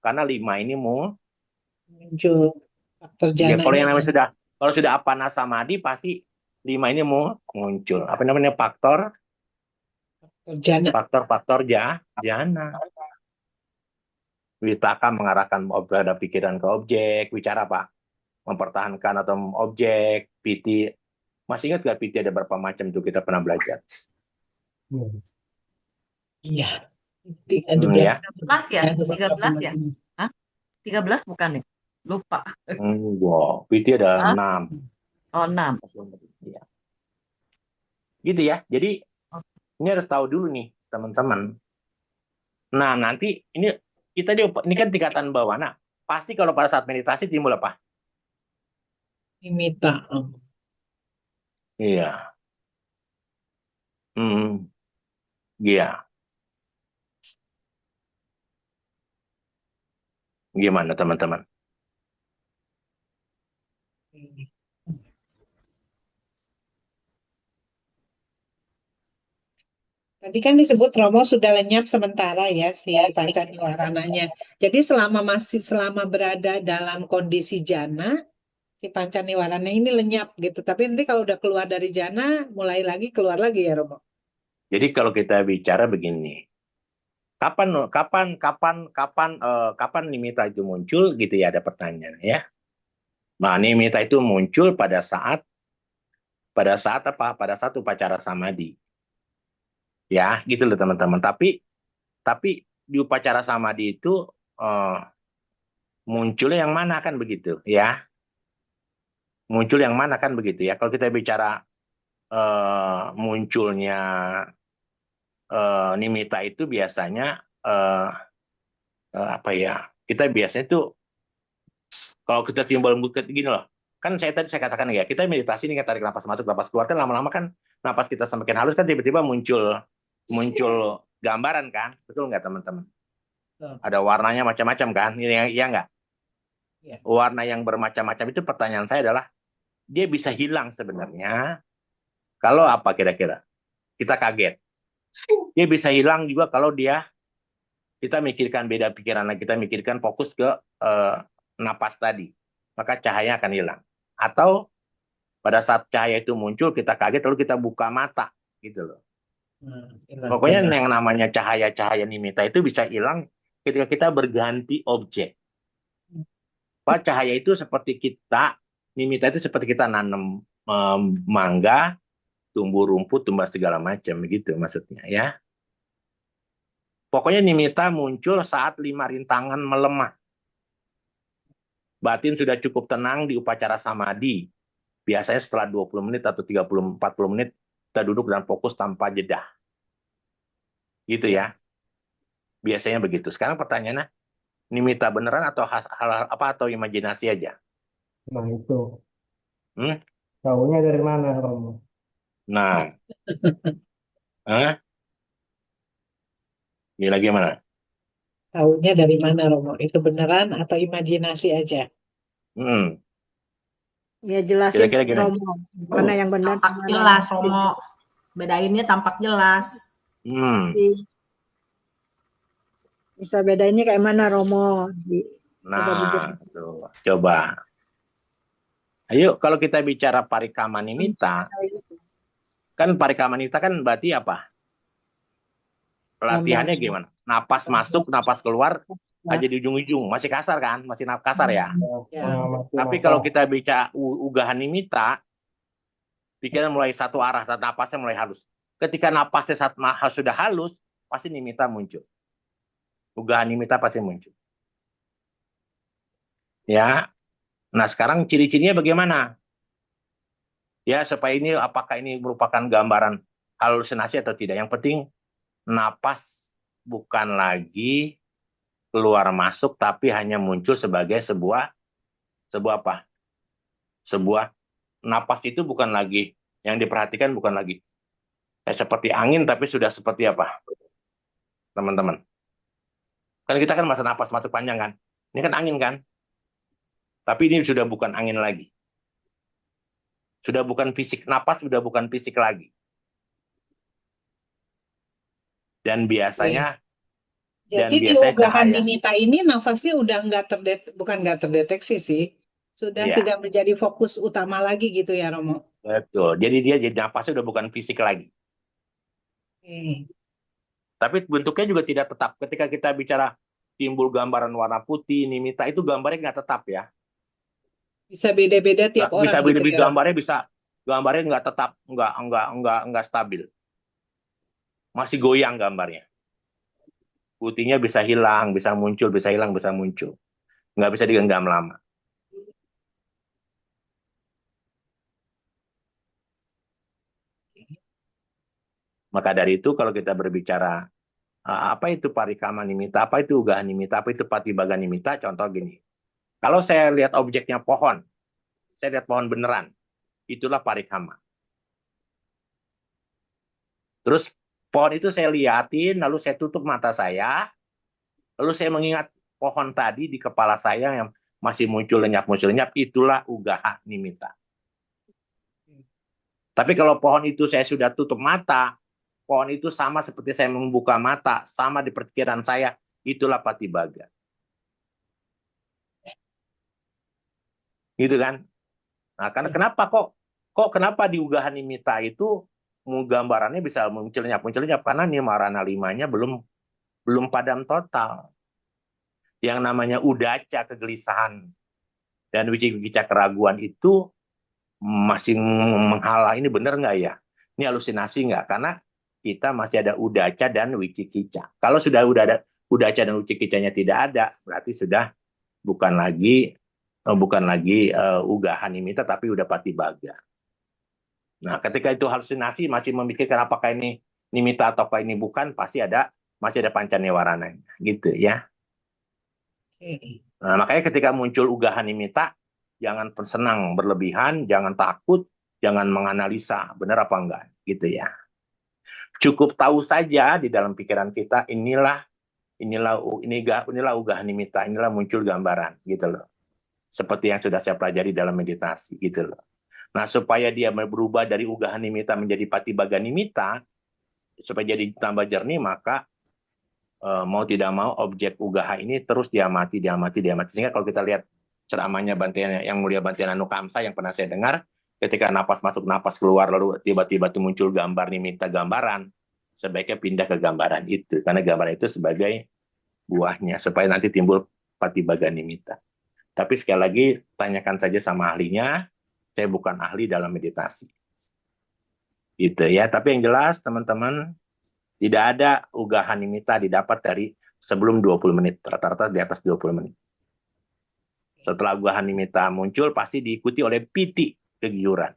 Karena 5 ini muncul faktor ya, kalau yang jananya. namanya kalau sudah apana samadhi pasti 5 ini muncul. Apa namanya faktor Jana. jana. Witaka mengarahkan pada pikiran ke objek, bicara apa? Mempertahankan atau objek, piti. Masih ingat gak piti ada berapa macam tuh kita pernah belajar? Hmm. Iya. Ada Ya. 13 ya? Ada beberapa 13 ya? macam. Hah? 13 bukan ya? Lupa. Wow, piti ada Hah? 6. Oh, 6. Ya. Gitu ya. Jadi ini harus tahu dulu nih, teman-teman. Nah, nanti ini kan tingkatan bawah. Nah, pasti kalau pada saat meditasi timbul apa? Imita. Iya. Iya. Gimana teman-teman? Tadi kan disebut Romo sudah lenyap sementara ya si pancaniwarananya. Jadi selama berada dalam kondisi jana, si pancaniwarana ini lenyap gitu. Tapi nanti kalau udah keluar dari jana, mulai lagi keluar lagi ya Romo. Jadi kalau kita bicara begini, kapan nimitta itu muncul gitu ya, ada pertanyaan ya. Nah, nimitta itu muncul pada saat apa? Pada saat upacara samadhi. Ya, gitu loh teman-teman. Tapi di upacara samadhi itu munculnya yang mana kan begitu ya? Muncul yang mana kan begitu ya? Kalau kita bicara munculnya nimitta itu biasanya apa ya? Kita biasanya tuh kalau kita timbul bukit gini loh. Kan tadi saya katakan ya, kita meditasi nih, tarik napas masuk, napas keluar, kan lama-lama kan napas kita semakin halus kan tiba-tiba muncul gambaran kan, betul nggak teman-teman? Ada warnanya macam-macam kan, ini ya nggak? Ya. Warna yang bermacam-macam itu, pertanyaan saya adalah dia bisa hilang sebenarnya kalau apa kira-kira? Kita kaget. Dia bisa hilang juga kalau kita mikirkan beda pikiran, kita mikirkan fokus ke napas tadi, maka cahaya akan hilang. Atau pada saat cahaya itu muncul kita kaget lalu kita buka mata gitu loh. Pokoknya yang namanya cahaya nimitta itu bisa hilang ketika kita berganti objek. Pak, cahaya itu seperti nimitta itu seperti kita nanam mangga, tumbuh rumput, tumbuh segala macam gitu maksudnya ya. Pokoknya nimitta muncul saat 5 rintangan melemah. Batin sudah cukup tenang di upacara samadhi. Biasanya setelah 20 menit atau 30-40 menit kita duduk dan fokus tanpa jeda. Gitu ya. Biasanya begitu. Sekarang pertanyaannya, nimitta beneran atau hal apa atau imajinasi aja? Nah itu. Hmm? Tahunya dari mana, Romo? Nah. Gila gimana? Tahunya dari mana Romo? Itu beneran atau imajinasi aja? Ya jelasin Kira-kira gimana? Romo, mana yang benar, Tampak mana jelas, yang Romo. Bedainnya tampak jelas. bisa bedainnya kayak mana Romo? Nah, tuh, coba. Ayo, kalau kita bicara parikama nimitta, Kan parikamanita kan berarti apa? Pelatihannya Gambar. gimana? Napas masuk, napas keluar, aja di ujung-ujung. Masih kasar kan? Masih kasar ya. Ya. Mengamati Tapi napas. kalau kita bicara ugahan nimita, pikiran mulai satu arah dan napasnya mulai halus. Ketika napasnya sudah halus, pasti nimita muncul. Ugahan nimita pasti muncul. Ya. Nah, sekarang ciri-cirinya bagaimana? Ya, supaya ini apakah ini merupakan gambaran halusinasi atau tidak. Yang penting napas bukan lagi keluar masuk, tapi hanya muncul sebagai sebuah apa? Sebuah napas itu bukan lagi yang diperhatikan, bukan lagi seperti angin, tapi sudah seperti apa, teman-teman? Kan kita kan masa napas masuk panjang kan? Ini kan angin kan? Tapi ini sudah bukan angin lagi. Sudah bukan fisik, napas sudah bukan fisik lagi. Dan biasanya Jadi di biasanya ugahan cahaya. nimita ini nafasnya udah bukan nggak terdeteksi sih, sudah Iya. tidak menjadi fokus utama lagi gitu ya Romo. Betul. Jadi dia jadi napasnya udah bukan fisik lagi. Oke. Tapi bentuknya juga tidak tetap. Ketika kita bicara timbul gambaran warna putih, nimita itu gambarnya nggak tetap ya. Bisa beda-beda tiap orang Bisa gitu beda-beda ya Romo. gambarnya nggak tetap, nggak stabil. Masih goyang gambarnya. Putihnya bisa hilang, bisa muncul, bisa hilang, bisa muncul. Nggak bisa digenggam lama. Maka dari itu kalau kita berbicara apa itu parikama nimita, apa itu ugahan nimita, apa itu patibaga nimita, contoh gini. Kalau saya lihat objeknya pohon, saya lihat pohon beneran, itulah parikama. Terus pohon itu saya liatin, lalu saya tutup mata saya, lalu saya mengingat pohon tadi di kepala saya yang masih muncul lenyap, itulah ugaha nimita. Tapi kalau pohon itu saya sudah tutup mata, pohon itu sama seperti saya membuka mata, sama di perkiraan saya, itulah patibaga. Gitu kan? Nah, karena kenapa di ugahan nimita itu gambarannya bisa muncul lenyap, karena nimarana limanya belum padam total. Yang namanya udaca, kegelisahan, dan wicikica, keraguan itu masih menghalang. Ini benar nggak ya? Ini halusinasi nggak? Karena kita masih ada udaca dan wicikica. Kalau sudah ada udaca dan wicikicanya tidak ada, berarti sudah bukan lagi ugahan nimita, tapi udah patibaga. Nah, ketika itu halusinasi masih memikirkan apakah ini nimita ataukah ini bukan, masih ada pancanewarananya, gitu ya. Nah, makanya ketika muncul ugahan nimita, jangan senang berlebihan, jangan takut, jangan menganalisa benar apa enggak, gitu ya. Cukup tahu saja di dalam pikiran kita inilah ugahan nimita, inilah muncul gambaran, gitu loh. Seperti yang sudah saya pelajari dalam meditasi, gitu loh. Nah, supaya dia berubah dari ugahan nimita menjadi patibaga nimita, supaya jadi tambah jernih, maka mau tidak mau objek ugaha ini terus diamati. Sehingga kalau kita lihat ceramahnya yang mulia Bhante Anukamsa yang pernah saya dengar, ketika napas masuk, napas keluar, lalu tiba-tiba itu muncul gambar nimita, gambaran, sebaiknya pindah ke gambaran itu. Karena gambaran itu sebagai buahnya, supaya nanti timbul patibaga nimita. Tapi sekali lagi, tanyakan saja sama ahlinya, saya bukan ahli dalam meditasi. Gitu ya. Tapi yang jelas, teman-teman, tidak ada ugahan nimita didapat dari sebelum 20 menit. Rata-rata di atas 20 menit. Setelah ugahan nimita muncul, pasti diikuti oleh piti, kegiuran.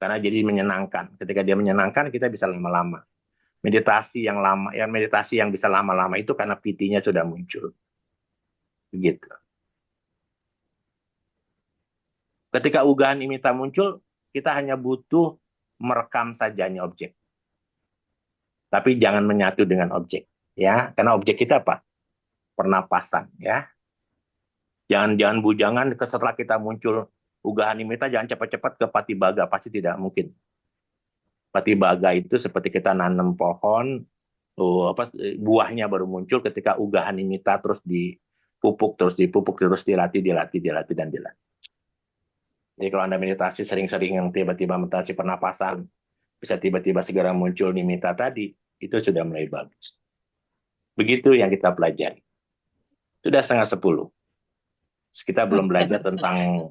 Karena jadi menyenangkan. Ketika dia menyenangkan, kita bisa lama-lama. Meditasi yang bisa lama-lama itu karena pitinya sudah muncul. Begitu. Ketika ugahan nimita muncul, kita hanya butuh merekam saja objek. Tapi jangan menyatu dengan objek, ya. Karena objek kita apa? Pernapasan, ya. Jangan bujangan setelah kita muncul ugahan nimita, jangan cepat-cepat ke patibaga, pasti tidak mungkin. Patibaga itu seperti kita nanam pohon, buahnya baru muncul ketika ugahan nimita terus dipupuk, terus dilatih. Jadi kalau Anda meditasi sering-sering yang tiba-tiba meditasi pernapasan, bisa tiba-tiba segera muncul nimita tadi, itu sudah mulai bagus. Begitu yang kita pelajari. Sudah 9:30. Kita belum belajar tentang,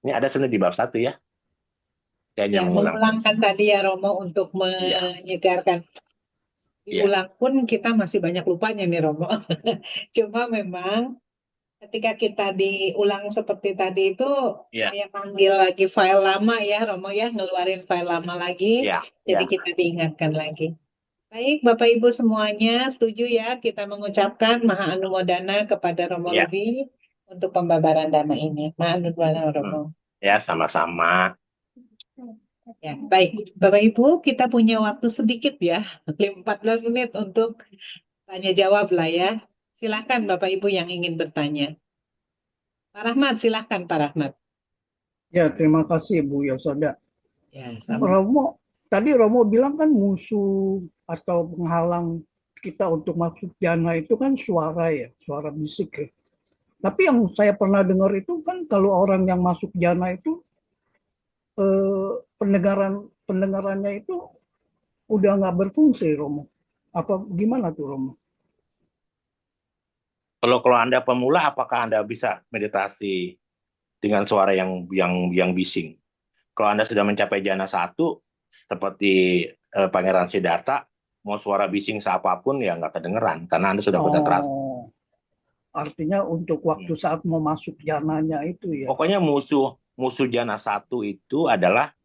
ini ada sebenarnya di bab 1 ya. Saya hanya Ya, mengulang. mengulangkan tadi ya Romo untuk Iya, menyegarkan. iya, Diulang pun kita masih banyak lupanya nih Romo. Cuma memang ketika kita diulang seperti tadi itu iya, kayak manggil lagi file lama ya Romo ya, ngeluarin file lama lagi. iya, Jadi iya, kita diingatkan lagi. Baik, Bapak Ibu semuanya setuju ya kita mengucapkan Maha Anumodana kepada Romo iya. Lubi untuk pembabaran dhamma ini. Maha Anumodana Romo. Ya, sama-sama. Ya, baik. Bapak Ibu, kita punya waktu sedikit ya, 14 menit untuk tanya jawab lah ya. Silakan Bapak Ibu yang ingin bertanya. Pak Rahmat, silakan Pak Rahmat. Ya, terima kasih Bu Yosoda. Ya, sama. Tadi Romo bilang kan musuh atau penghalang kita untuk masuk jana itu kan suara ya, suara bisik ya. Tapi yang saya pernah dengar itu kan kalau orang yang masuk jana itu pendengarannya itu udah nggak berfungsi Romo. Apa gimana tuh Romo? Kalau Anda pemula, apakah Anda bisa meditasi dengan suara yang bising? Kalau Anda sudah mencapai jana 1, seperti Pangeran Siddhartha, mau suara bising seapapun ya nggak kedengeran, karena Anda sudah konsentrasi. Oh, artinya untuk waktu saat mau masuk jananya itu ya. Pokoknya musuh jana 1 itu adalah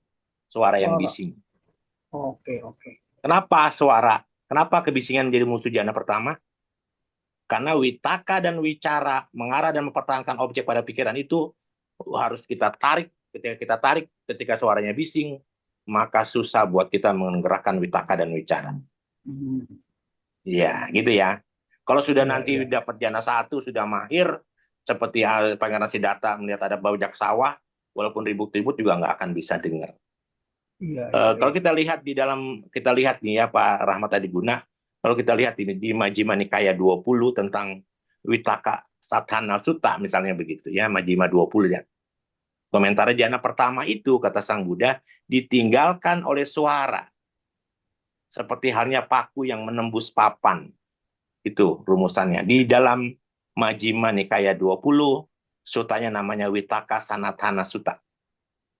suara yang Suara. bising. Oke. Kenapa kebisingan menjadi musuh jana pertama? Karena witaka dan wicara, mengarah dan mempertahankan objek pada pikiran itu harus kita tarik. Ketika suaranya bising, maka susah buat kita menggerakkan witaka dan wicara. Iya, gitu ya. Kalau sudah nanti dapat jana 1, sudah mahir, seperti Pangeran Siddhartha melihat ada bajak sawah, walaupun ribut-ribut juga nggak akan bisa dengar. Kalau kita lihat nih ya Pak Rahmat Adiguna, kalau kita lihat ini di Majjhima Nikaya 20 tentang Witaka Sadhana Sutta misalnya begitu ya, Majjhima 20 ya. Komentar jana pertama itu kata Sang Buddha ditinggalkan oleh suara. Seperti halnya paku yang menembus papan. Itu rumusannya. Di dalam Majjhima Nikaya 20, sutanya namanya Witaka Sanatana Sutta.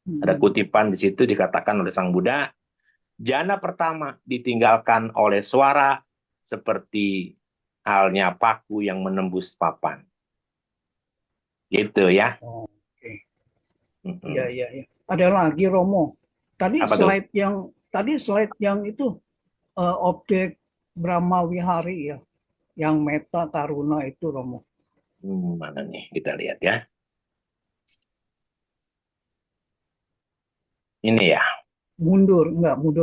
Ada kutipan di situ dikatakan oleh Sang Buddha, jana pertama ditinggalkan oleh suara seperti halnya paku yang menembus papan. Gitu ya. Oke. Iya. Ada lagi Romo. Tadi slide yang itu objek Brahma Wihari ya, yang meta karuna itu Romo. Mana nih kita lihat ya. Ini ya. Mundur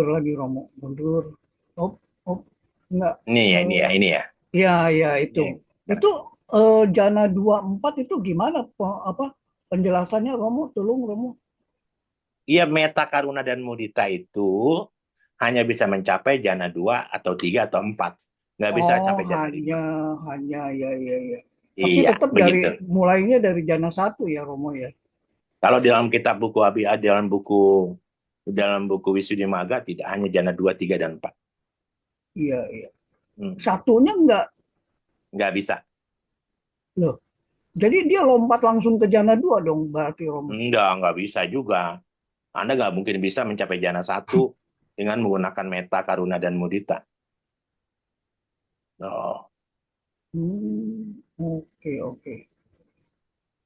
lagi Romo. Mundur. Enggak. Ini ya. Iya itu. Itu jana 24 itu gimana penjelasannya Romo? Tolong Romo. Iya, meta karuna dan mudita itu hanya bisa mencapai jana 2 atau 3 atau 4. Nggak bisa sampai jana 5. Hanya ya. Tapi Iya, tetap begitu. mulainya dari jana 1 ya Romo ya. Kalau dalam kitab buku dalam buku Wisuddhimagga tidak hanya jana 2, 3 dan 4. Iya. Satunya nggak bisa. Loh. Jadi dia lompat langsung ke jana 2 dong berarti Romo. Nggak bisa juga. Anda nggak mungkin bisa mencapai jana 1 dengan menggunakan meta, karuna, dan mudita. Oh. Oke.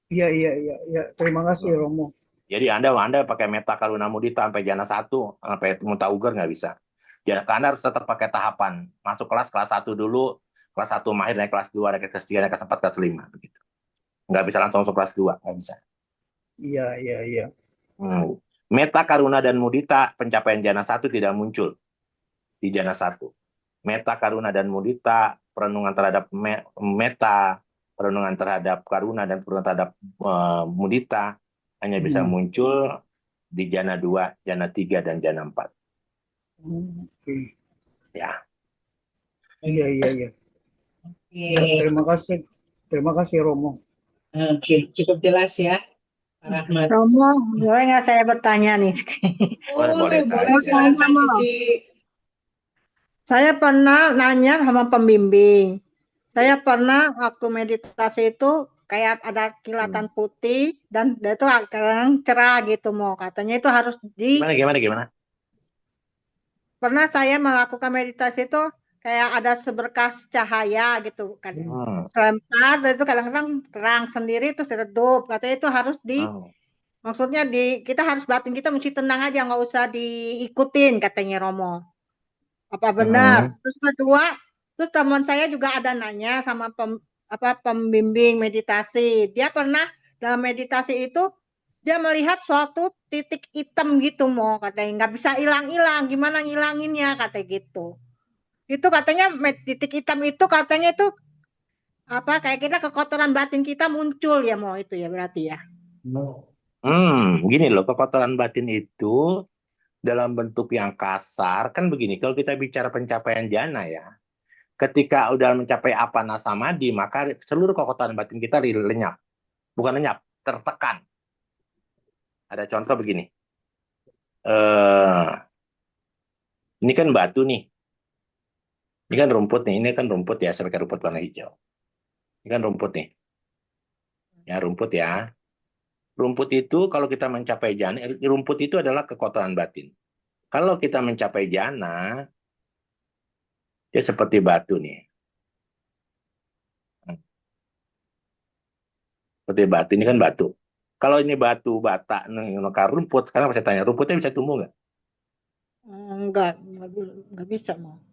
Iya. Terima kasih Romo. Jadi Anda pakai meta, karuna, mudita sampai jana 1, sampai muta ugar nggak bisa. Ya, Anda harus tetap pakai tahapan. Masuk kelas 1 dulu, kelas 1 mahir, naik kelas 2, naik kelas 3, naik kelas 4, kelas 5. Begitu. Nggak bisa langsung masuk kelas 2, nggak bisa. Iya. Meta, karuna, dan mudita, pencapaian jana 1 tidak muncul di jana 1. Meta, karuna, dan mudita, perenungan terhadap meta, perenungan terhadap karuna, dan perenungan terhadap mudita, hanya bisa muncul di jana 2, jana 3, dan jana 4. Oke. Ya. Iya. Ya, terima kasih Romo. Oke, cukup jelas ya. Pak Rahmat. Romo, boleh nggak saya bertanya nih? Boleh, boleh Boleh, saja. silakan Cici. Saya pernah nanya sama pembimbing. Saya pernah waktu meditasi itu kayak ada kilatan putih dan itu kadang cerah gitu mau. Katanya itu harus Gimana? pernah saya melakukan meditasi itu kayak ada seberkas cahaya gitu kan. Sebentar dan itu kadang-kadang terang sendiri terus redup. Katanya itu harus maksudnya kita harus batin kita mesti tenang aja nggak usah diikutin katanya Romo. Apa benar? Terus kedua, terus teman saya juga ada nanya sama pembimbing meditasi. Dia pernah dalam meditasi itu dia melihat suatu titik hitam gitu mau katanya nggak bisa hilang-hilang gimana ngilanginnya katanya gitu itu katanya titik hitam itu katanya itu apa kayak kita kekotoran batin kita muncul ya mau itu ya berarti ya Gini loh, kekotoran batin itu dalam bentuk yang kasar kan begini. Kalau kita bicara pencapaian jana ya, ketika udah mencapai apana samadhi, maka seluruh kekotoran batin kita lenyap, bukan lenyap, tertekan. Ada contoh begini. Ini kan batu nih. Ini kan rumput nih. Ini kan rumput ya, sebagai rumput warna hijau. Ini kan rumput nih. Ya, rumput ya. Rumput itu kalau kita mencapai jana, rumput itu adalah kekotoran batin. Kalau kita mencapai jana, dia seperti batu nih. Seperti batu, ini kan batu. Kalau ini batu, bata, nukar rumput, sekarang saya tanya, rumputnya bisa tumbuh nggak? nggak bisa mau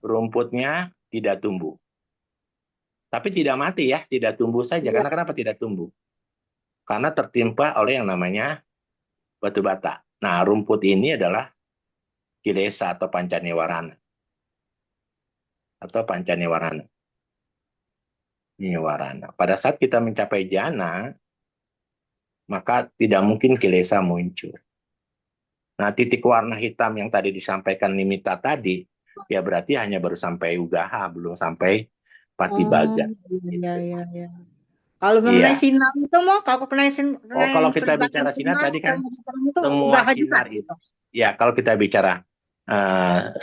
Rumputnya tidak tumbuh. Tapi tidak mati ya, tidak tumbuh saja. Karena kenapa tidak tumbuh? Karena tertimpa oleh yang namanya batu bata. Nah, rumput ini adalah kilesa atau pancanewarana. Atau pancanewarana. Niwarana. Pada saat kita mencapai jana, maka tidak mungkin kilesa muncul. Nah, titik warna hitam yang tadi disampaikan Nimitta tadi, ya berarti hanya baru sampai ugaha, belum sampai patibaga. iya. Kalau mengenai sinar itu mau kalau kalau kita bicara sinar tadi kan semua sinar itu. Ya, kalau kita bicara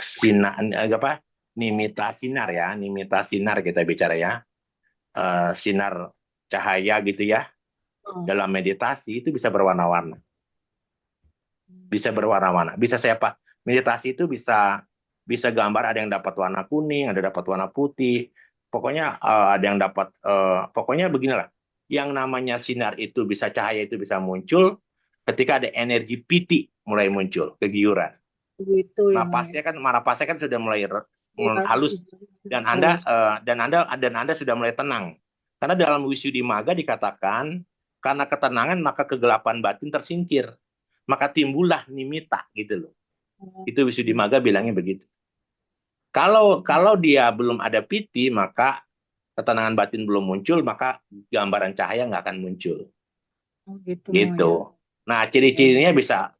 sinar apa? Nimitta sinar ya, nimitta sinar kita bicara ya. Sinar cahaya gitu ya. Dalam meditasi itu bisa berwarna-warna. Bisa berwarna-warna. Bisa siapa? Meditasi itu bisa gambar ada yang dapat warna kuning, ada dapat warna putih. Pokoknya ada yang dapat pokoknya beginilah. Yang namanya sinar itu bisa cahaya itu bisa muncul ketika ada energi piti mulai muncul, kegiuran. Gitu ya. Napasnya kan sudah mulai halus dan Anda sudah mulai tenang. Karena dalam Wisuddhimagga dikatakan karena ketenangan maka kegelapan batin tersingkir. Maka timbullah nimitta gitu loh. Itu Wisuddhimagga bilangnya begitu. Kalau dia belum ada piti maka ketenangan batin belum muncul, maka gambaran cahaya nggak akan muncul. Gitu. Ya. Nah, ciri-cirinya bisa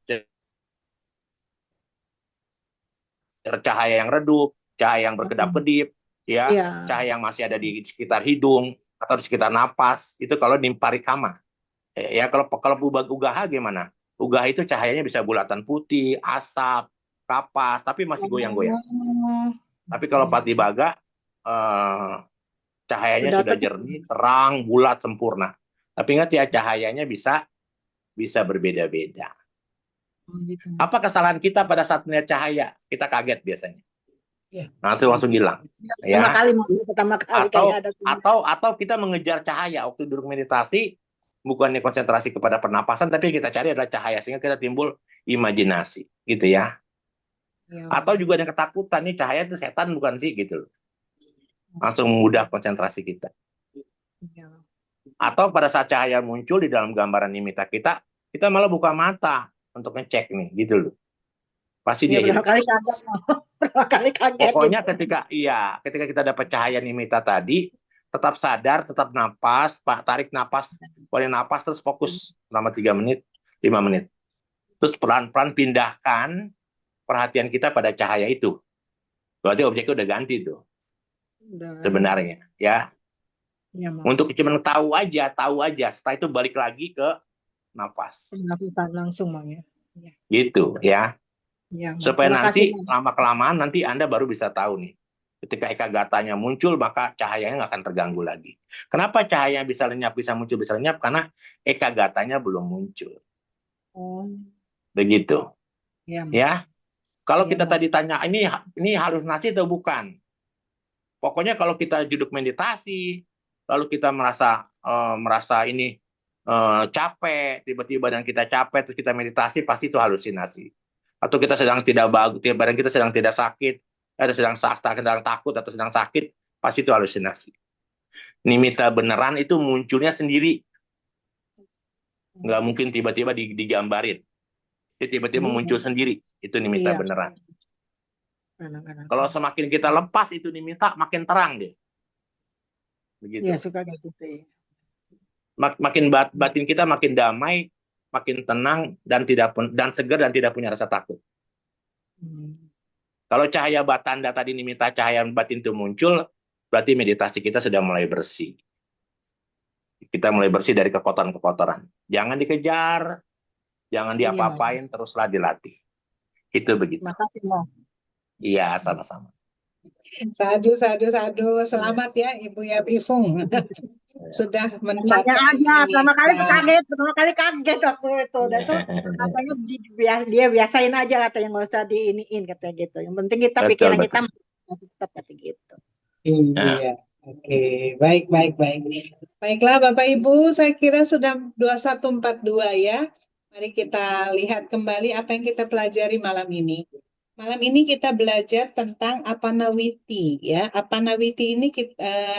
cahaya yang redup, cahaya yang berkedap-kedip, ya, cahaya yang masih ada di sekitar hidung atau di sekitar napas, itu kalau di parikama. Ya, kalau ugaha gimana? Ugaha itu cahayanya bisa bulatan putih, asap, kapas, tapi masih goyang-goyang. Tapi kalau patibaga, cahayanya sudah jernih, terang, bulat, sempurna. Tapi ingat ya, cahayanya bisa berbeda-beda. Apa kesalahan kita pada saat melihat cahaya? Kita kaget biasanya. Nah, itu langsung hilang. Pertama kali atau kita mengejar cahaya waktu duduk meditasi, bukannya konsentrasi kepada pernapasan, tapi kita cari adalah cahaya sehingga kita timbul imajinasi, gitu ya. Atau juga ada ketakutan nih cahaya itu setan bukan sih gitu. Langsung mudah konsentrasi kita. Atau pada saat cahaya muncul di dalam gambaran nimitta kita malah buka mata untuk ngecek nih, gitu loh. Pasti dia berapa kali kaget. Pokoknya ketika kita dapat cahaya nimitta tadi, tetap sadar, tetap napas, tarik napas, keluarin napas, terus fokus selama 3 menit, 5 menit. Terus pelan-pelan pindahkan perhatian kita pada cahaya itu. Berarti objeknya udah ganti tuh. Sebenarnya, ya. Untuk cuma tahu aja. Setelah itu balik lagi ke napas. Pernafisan langsung, Bang ya. Iya, Gitu ya. iya, Bang. Supaya Terima kasih, nanti Bang. lama-kelamaan nanti Anda baru bisa tahu nih. Ketika ekagatanya muncul, maka cahayanya nggak akan terganggu lagi. Kenapa cahaya bisa lenyap, bisa muncul, bisa lenyap? Karena ekagatanya belum muncul. Oh, Begitu. iya, Bang. Ya. Kalau Iya, kita Bang. tadi tanya, ini halusinasi atau bukan? Pokoknya kalau kita duduk meditasi, lalu kita merasa ini capek, tiba-tiba dan kita capek, terus kita meditasi, pasti itu halusinasi. Atau kita sedang tidak bagus, badan kita sedang tidak sakit, atau sedang takut atau sedang sakit, pasti itu halusinasi. Nimitta beneran itu munculnya sendiri, nggak mungkin tiba-tiba digambarin. Itu tiba-tiba Iya, muncul sendiri, itu nimitta iya. beneran. Kadang-kadang. Kalau semakin kita lepas itu nimitta, makin terang dia. Begitu. Iya, suka kayak gitu ya. Makin batin kita makin damai, makin tenang dan segar dan tidak punya rasa takut. Kalau cahaya batanda tadi nimitta cahaya batin itu muncul, berarti meditasi kita sudah mulai bersih. Kita mulai bersih dari kekotoran-kekotoran. Jangan dikejar, jangan Iya, diapa-apain, teruslah dilatih. Itu begitu. makasih, Bang. Iya, sama-sama. Sadu, sadu, sadu. Selamat ya Ibu Yatifung. Sudah Nanya mencapai aja, pertama kali tuh kaget waktu itu. Dan tuh katanya dia biasain aja katanya, nggak usah diiniin katanya gitu. Yang penting kita Betul, pikiran betul. kita masih tetap kata gitu. Iya, oke. Baik, baik, baik. Baiklah Bapak Ibu, saya kira sudah 21.42 ya. Mari kita lihat kembali apa yang kita pelajari malam ini. Malam ini kita belajar tentang apanawiti ya. Apanawiti ini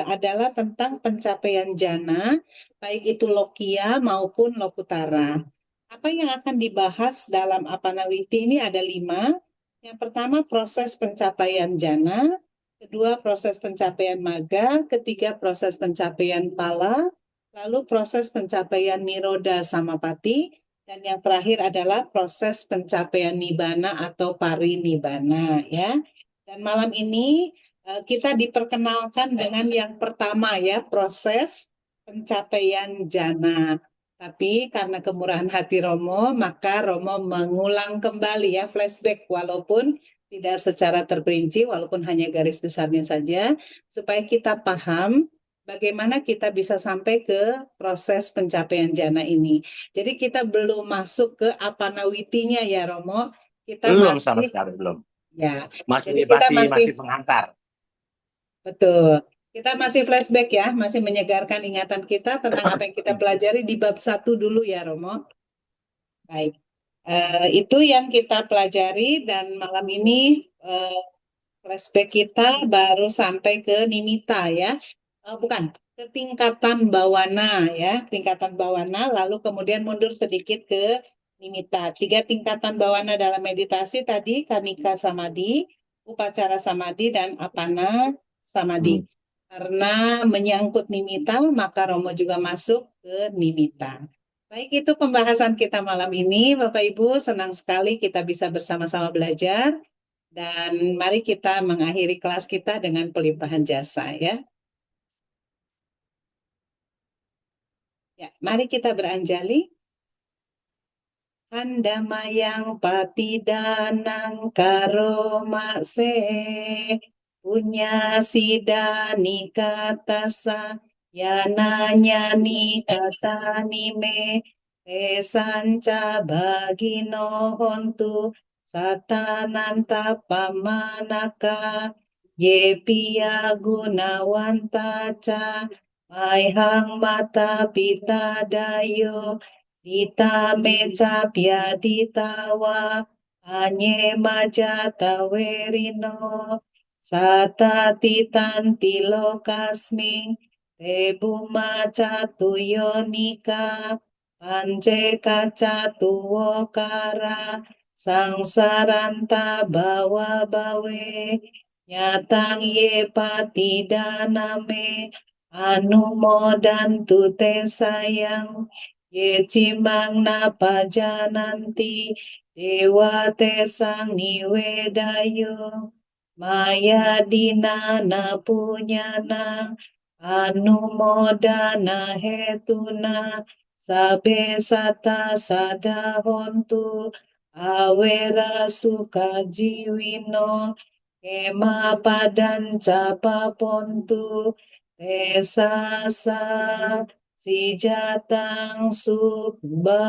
adalah tentang pencapaian jana, baik itu lokia maupun lokutara. Apa yang akan dibahas dalam apanawiti ini ada 5. Yang pertama proses pencapaian jana, kedua proses pencapaian maga, ketiga proses pencapaian pala, lalu proses pencapaian niroda samapati, dan yang terakhir adalah proses pencapaian nibbana atau parinibbana ya. Dan malam ini kita diperkenalkan dengan yang pertama ya, proses pencapaian jana. Tapi karena kemurahan hati Romo, maka Romo mengulang kembali ya, flashback walaupun tidak secara terperinci, walaupun hanya garis besarnya saja, supaya kita paham bagaimana kita bisa sampai ke proses pencapaian jana ini. Jadi kita belum masuk ke apanawitinya ya Romo. Kita Belum masih sama sekali, belum. ya. Masih Jadi kita masih penghantar. betul. Kita masih flashback ya, masih menyegarkan ingatan kita tentang apa yang kita pelajari di bab 1 dulu ya Romo. Baik. Itu yang kita pelajari dan malam ini flashback kita baru sampai ke nimitta ya. Bukan, ke tingkatan bawana ya, tingkatan bawana lalu kemudian mundur sedikit ke nimitta. 3 tingkatan bawana dalam meditasi tadi kanika samadhi, upacara samadhi dan apana samadhi. Karena menyangkut nimitta maka Romo juga masuk ke nimitta. Baik, itu pembahasan kita malam ini Bapak Ibu, senang sekali kita bisa bersama-sama belajar. Dan mari kita mengakhiri kelas kita dengan pelimpahan jasa ya. Ya, mari kita beranjali. Handamayang patidanang karomase punya sidani katasa yananyani kasanime esanca bagino hontu satananta pamanaka yepiya gunawanta ca maihang mata pita dayo Dita meca piaditawa anye majata werino sata titanti lokasmi tebuma catuyonika panje kacatuwokara sangsaranta bawa bawe nyatang ye patidaname anumodantu te sayang Ye cimang napa jananti dewa tesang niwedayo maya dinana punyana anumodana hetuna sabe sata sada hontu awera sukajiwino kema padan capa pontu tesasa sijatang subba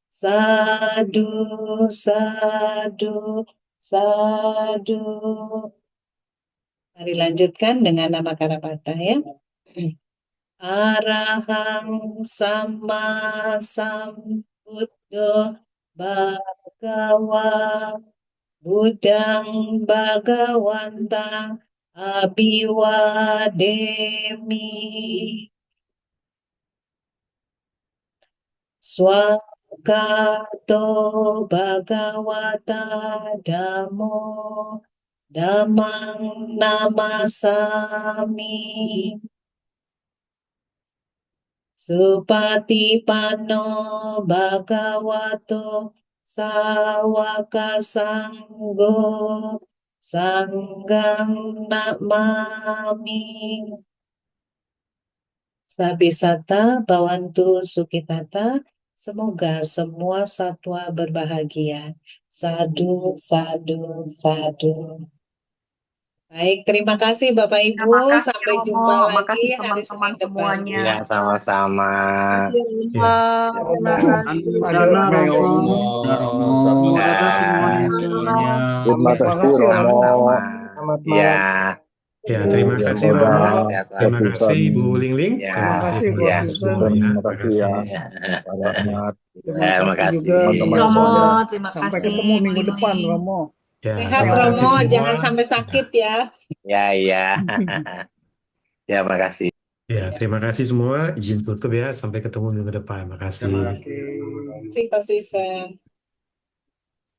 sadu sadu sadu. Mari lanjutkan dengan nama Karapata ya. Arahang sama sambuddho bhagawa Budang Bhagawantang Abhiwademi Swakato Bhagawata Dhammo Dhammang Namasami Supatipanno Bhagavato Sawaka Sanggo Sanggam Namami Sabisata Bawantu Sukitata. Semoga semua satwa berbahagia. Sadu, sadu, sadu. Baik, terima kasih Bapak Ibu. Terima kasih Sampai Romo, jumpa makasih lagi hari teman-teman Senin depan. semuanya. Ya, sama-sama. Terima kasih. Ada Romo. Terima kasih semuanya. Terima Terima kasih kasih Romo. Sama-sama. Selamat Ya, Ya, terima Ya, kasih semoga Romo. sehat Terima selalu. kasih Ibu Lingling. Ya, Terima kasih Bu ya. Susan. Semua ya. Terima Terima kasih ya, kasih. Ya, Pak Rahmat. Terima terima kasih kasih. juga Teman-teman Romo, semua. terima Sampai kasih ketemu Bu minggu depan Lingling. Romo. Ya, Sehat terima kasih Romo, semua. jangan sampai sakit ya. Ya, ya. Ya, makasih. Ya, terima kasih semua. Izin tutup ya. Sampai ketemu minggu depan. Makasih. Terima kasih. Terima kasih, Kak Susan.